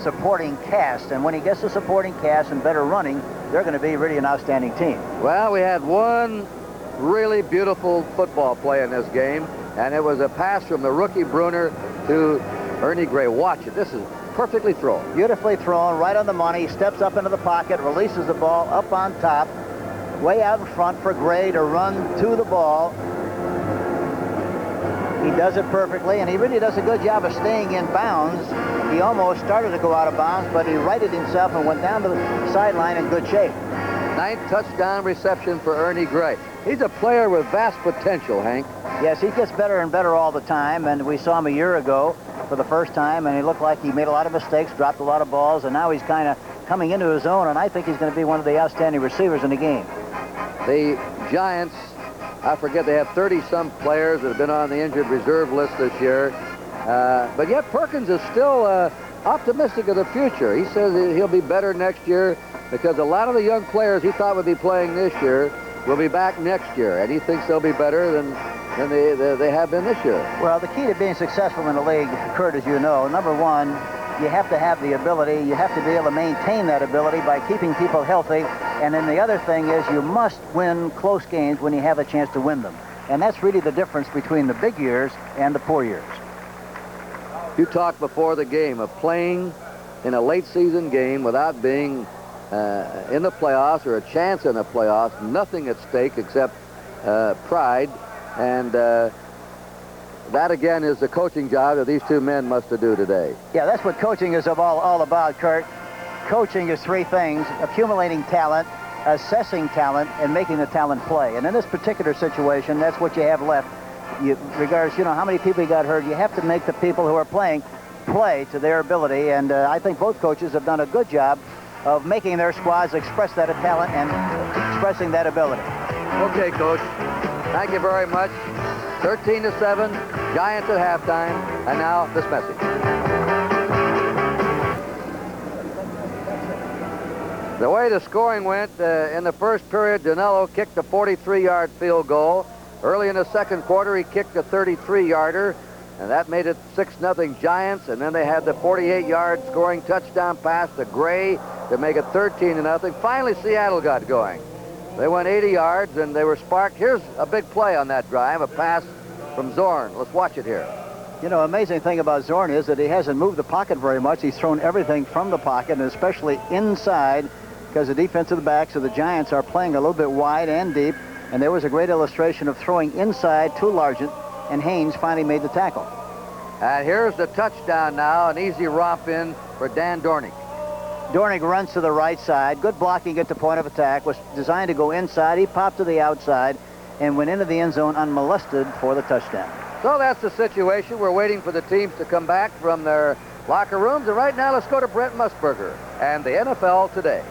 supporting cast. And when he gets the supporting cast and better running, they're going to be really an outstanding team. Well, we had one really beautiful football play in this game, and it was a pass from the rookie Bruner to Ernie Gray. Watch it. This is perfectly thrown. Beautifully thrown, right on the money. Steps up into the pocket, releases the ball up on top, way out in front for Gray to run to the ball. He does it perfectly, and he really does a good job of staying in bounds. He almost started to go out of bounds, but he righted himself and went down to the sideline in good shape. 9th touchdown reception for Ernie Gray. He's a player with vast potential, Hank. Yes, he gets better and better all the time, and we saw him a year ago for the first time, and he looked like he made a lot of mistakes, dropped a lot of balls, and now he's kind of coming into his own, and I think he's going to be one of the outstanding receivers in the game. The Giants, I forget, they have 30-some players that have been on the injured reserve list this year. But yet Perkins is still optimistic of the future. He says he'll be better next year because a lot of the young players he thought would be playing this year will be back next year, and he thinks they'll be better than they have been this year. Well, the key to being successful in the league, Kurt, as you know, number one, you have to have the ability. You have to be able to maintain that ability by keeping people healthy. And then the other thing is you must win close games when you have a chance to win them. And that's really the difference between the big years and the poor years. You talked before the game of playing in a late season game without being in the playoffs or a chance in the playoffs, nothing at stake except pride. And that, again, is the coaching job that these two men must do today. Yeah, that's what coaching is all about, Kurt. Coaching is three things: accumulating talent, assessing talent, and making the talent play. And in this particular situation, that's what you have left. Regardless, how many people you got hurt, you have to make the people who are playing play to their ability. And I think both coaches have done a good job of making their squads express that talent and expressing that ability. Okay, Coach. Thank you very much. 13-7, Giants at halftime. And now this message. The way the scoring went in the first period, Danilo kicked a 43-yard field goal. Early in the second quarter, he kicked a 33-yarder, and that made it 6-0 Giants. And then they had the 48-yard scoring touchdown pass to Gray to make it 13-0. Finally, Seattle got going. They went 80 yards, and they were sparked. Here's a big play on that drive, a pass from Zorn. Let's watch it here. Amazing thing about Zorn is that he hasn't moved the pocket very much. He's thrown everything from the pocket, and especially inside, because the defensive backs of the Giants are playing a little bit wide and deep. And there was a great illustration of throwing inside to Largent, and Haynes finally made the tackle. And here's the touchdown now, an easy romp in for Dan Dornick. Dornick runs to the right side. Good blocking at the point of attack. Was designed to go inside. He popped to the outside and went into the end zone unmolested for the touchdown. So that's the situation. We're waiting for the teams to come back from their locker rooms. And right now, let's go to Brent Musburger and the NFL Today.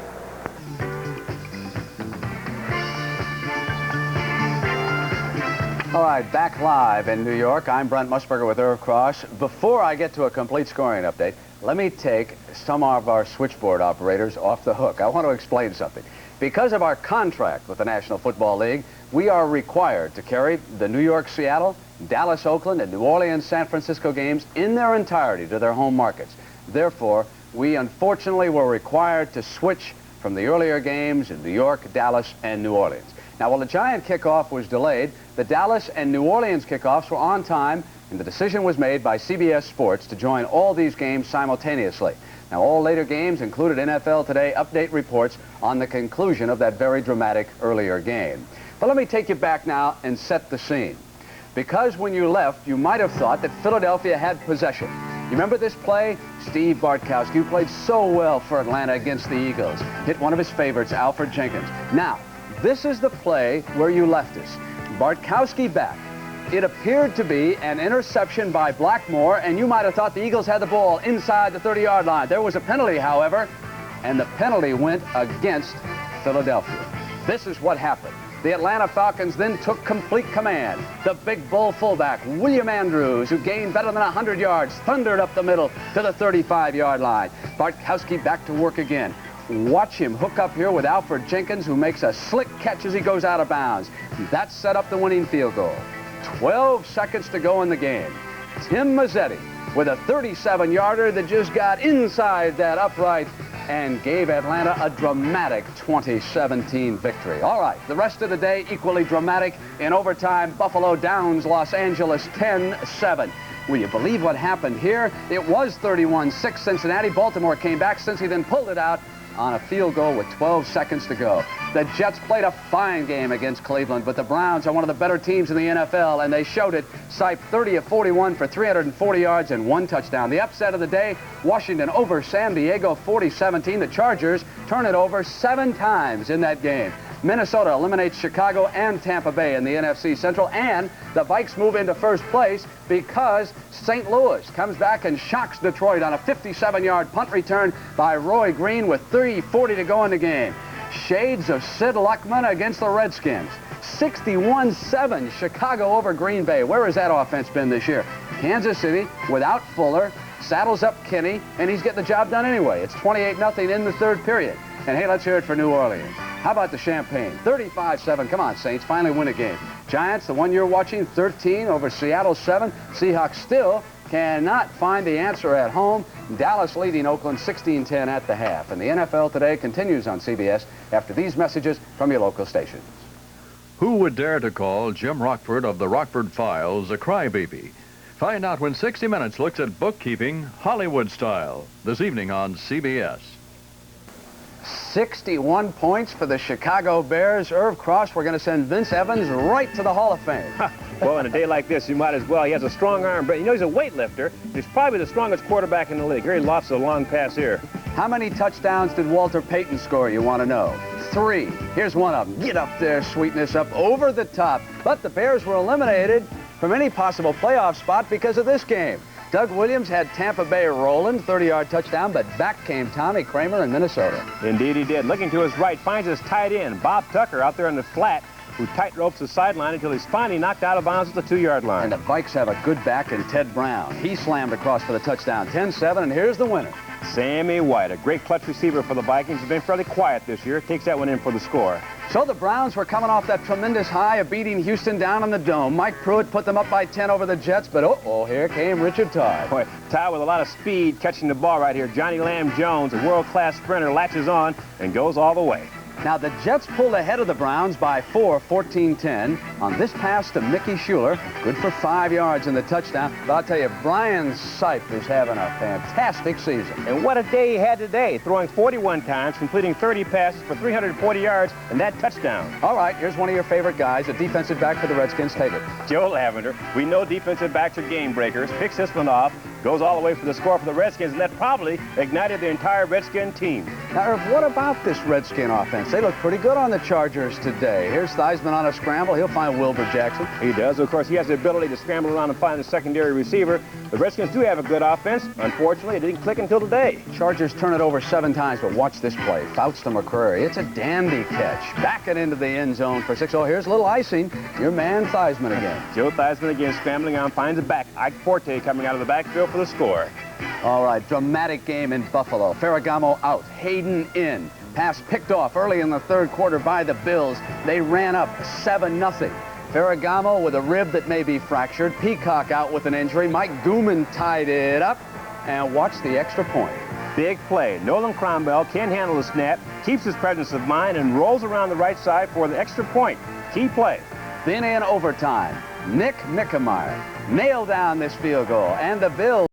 All right, back live in New York. I'm Brent Musburger with Irv Cross. Before I get to a complete scoring update, let me take some of our switchboard operators off the hook. I want to explain something. Because of our contract with the National Football League, we are required to carry the New York, Seattle, Dallas, Oakland, and New Orleans, San Francisco games in their entirety to their home markets. Therefore, we unfortunately were required to switch from the earlier games in New York, Dallas, and New Orleans. Now, while the Giant kickoff was delayed, the Dallas and New Orleans kickoffs were on time, and the decision was made by CBS Sports to join all these games simultaneously. Now, all later games included NFL Today update reports on the conclusion of that very dramatic earlier game. But let me take you back now and set the scene. Because when you left, you might have thought that Philadelphia had possession. You remember this play? Steve Bartkowski, who played so well for Atlanta against the Eagles, hit one of his favorites, Alfred Jenkins. Now, this is the play where you left us. Bartkowski back. It appeared to be an interception by Blackmore, and you might have thought the Eagles had the ball inside the 30-yard line. There was a penalty, however, and the penalty went against Philadelphia. This is what happened. The Atlanta Falcons then took complete command. The big bull fullback, William Andrews, who gained better than 100 yards, thundered up the middle to the 35-yard line. Bartkowski back to work again. Watch him hook up here with Alfred Jenkins, who makes a slick catch as he goes out of bounds. That set up the winning field goal. 12 seconds to go in the game. Tim Mazzetti with a 37-yarder that just got inside that upright and gave Atlanta a dramatic 2017 victory. All right, the rest of the day equally dramatic. In overtime, Buffalo downs Los Angeles 10-7. Will you believe what happened here? It was 31-6 Cincinnati. Baltimore came back. Cincy then pulled it out on a field goal with 12 seconds to go. The Jets played a fine game against Cleveland, but the Browns are one of the better teams in the NFL, and they showed it. Sipe 30 of 41 for 340 yards and 1 touchdown. The upset of the day, Washington over San Diego 40-17. The Chargers turn it over 7 times in that game. Minnesota eliminates Chicago and Tampa Bay in the NFC Central, and the Vikes move into first place because St. Louis comes back and shocks Detroit on a 57-yard punt return by Roy Green with 3:40 to go in the game. Shades of Sid Luckman against the Redskins. 61-7 Chicago over Green Bay. Where has that offense been this year? Kansas City without Fuller, saddles up Kenny, and he's getting the job done anyway. It's 28-0 in the third period. And hey, let's hear it for New Orleans. How about the Champagne? 35-7. Come on, Saints, finally win a game. Giants, the one you're watching, 13 over Seattle 7. Seahawks still cannot find the answer at home. Dallas leading Oakland 16-10 at the half. And the NFL Today continues on CBS after these messages from your local stations. Who would dare to call Jim Rockford of the Rockford Files a crybaby? Find out when 60 Minutes looks at bookkeeping Hollywood style this evening on CBS. 61 points for the Chicago Bears. Irv Cross, we're going to send Vince Evans right to the Hall of Fame. Well, on a day like this, you might as well. He has a strong arm, but you know he's a weightlifter. He's probably the strongest quarterback in the league. Here he lofts a long pass here. How many touchdowns did Walter Payton score, you want to know? 3. Here's one of them. Get up there, sweetness, up over the top. But the Bears were eliminated from any possible playoff spot because of this game. Doug Williams had Tampa Bay rolling, 30-yard touchdown, but back came Tommy Kramer in Minnesota. Indeed he did. Looking to his right, finds his tight end, Bob Tucker, out there in the flat, who tight ropes the sideline until he's finally knocked out of bounds at the 2-yard line. And the Vikes have a good back in Ted Brown. He slammed across for the touchdown, 10-7, and here's the winner. Sammy White, a great clutch receiver for the Vikings. He's been fairly quiet this year. Takes that one in for the score. So the Browns were coming off that tremendous high of beating Houston down in the Dome. Mike Pruitt put them up by 10 over the Jets, but uh-oh, here came Richard Todd. Boy, Todd with a lot of speed catching the ball right here. Johnny Lamb Jones, a world-class sprinter, latches on and goes all the way. Now, the Jets pulled ahead of the Browns by 4, 14-10 on this pass to Mickey Schuler. Good for 5 yards in the touchdown. But I'll tell you, Brian Sipe is having a fantastic season. And what a day he had today, throwing 41 times, completing 30 passes for 340 yards, and that touchdown. All right, here's one of your favorite guys, a defensive back for the Redskins. Take it. Joe Lavender. We know defensive backs are game breakers. Picks this one off, goes all the way for the score for the Redskins, and that probably ignited the entire Redskin team. Now, Irv, what about this Redskin offense? They look pretty good on the Chargers today. Here's Theismann on a scramble. He'll find Wilbur Jackson. He does. Of course, he has the ability to scramble around and find the secondary receiver. The Redskins do have a good offense. Unfortunately, it didn't click until today. Chargers turn it over 7 times, but watch this play. Fouts to McCreary. It's a dandy catch. Backing into the end zone for 6. Oh, here's a little icing. Your man Theismann again. Joe Theismann again scrambling on, finds it back. Ike Forte coming out of the backfield for the score. All right, dramatic game in Buffalo. Ferragamo out, Hayden in. Pass picked off early in the third quarter by the Bills. They ran up 7-0. Ferragamo with a rib that may be fractured. Peacock out with an injury. Mike Gooman tied it up. And watch the extra point. Big play. Nolan Cromwell can't handle the snap. keeps his presence of mind, and rolls around the right side for the extra point. Key play. Then in overtime, Nick Mickemeyer nailed down this field goal, and the Bills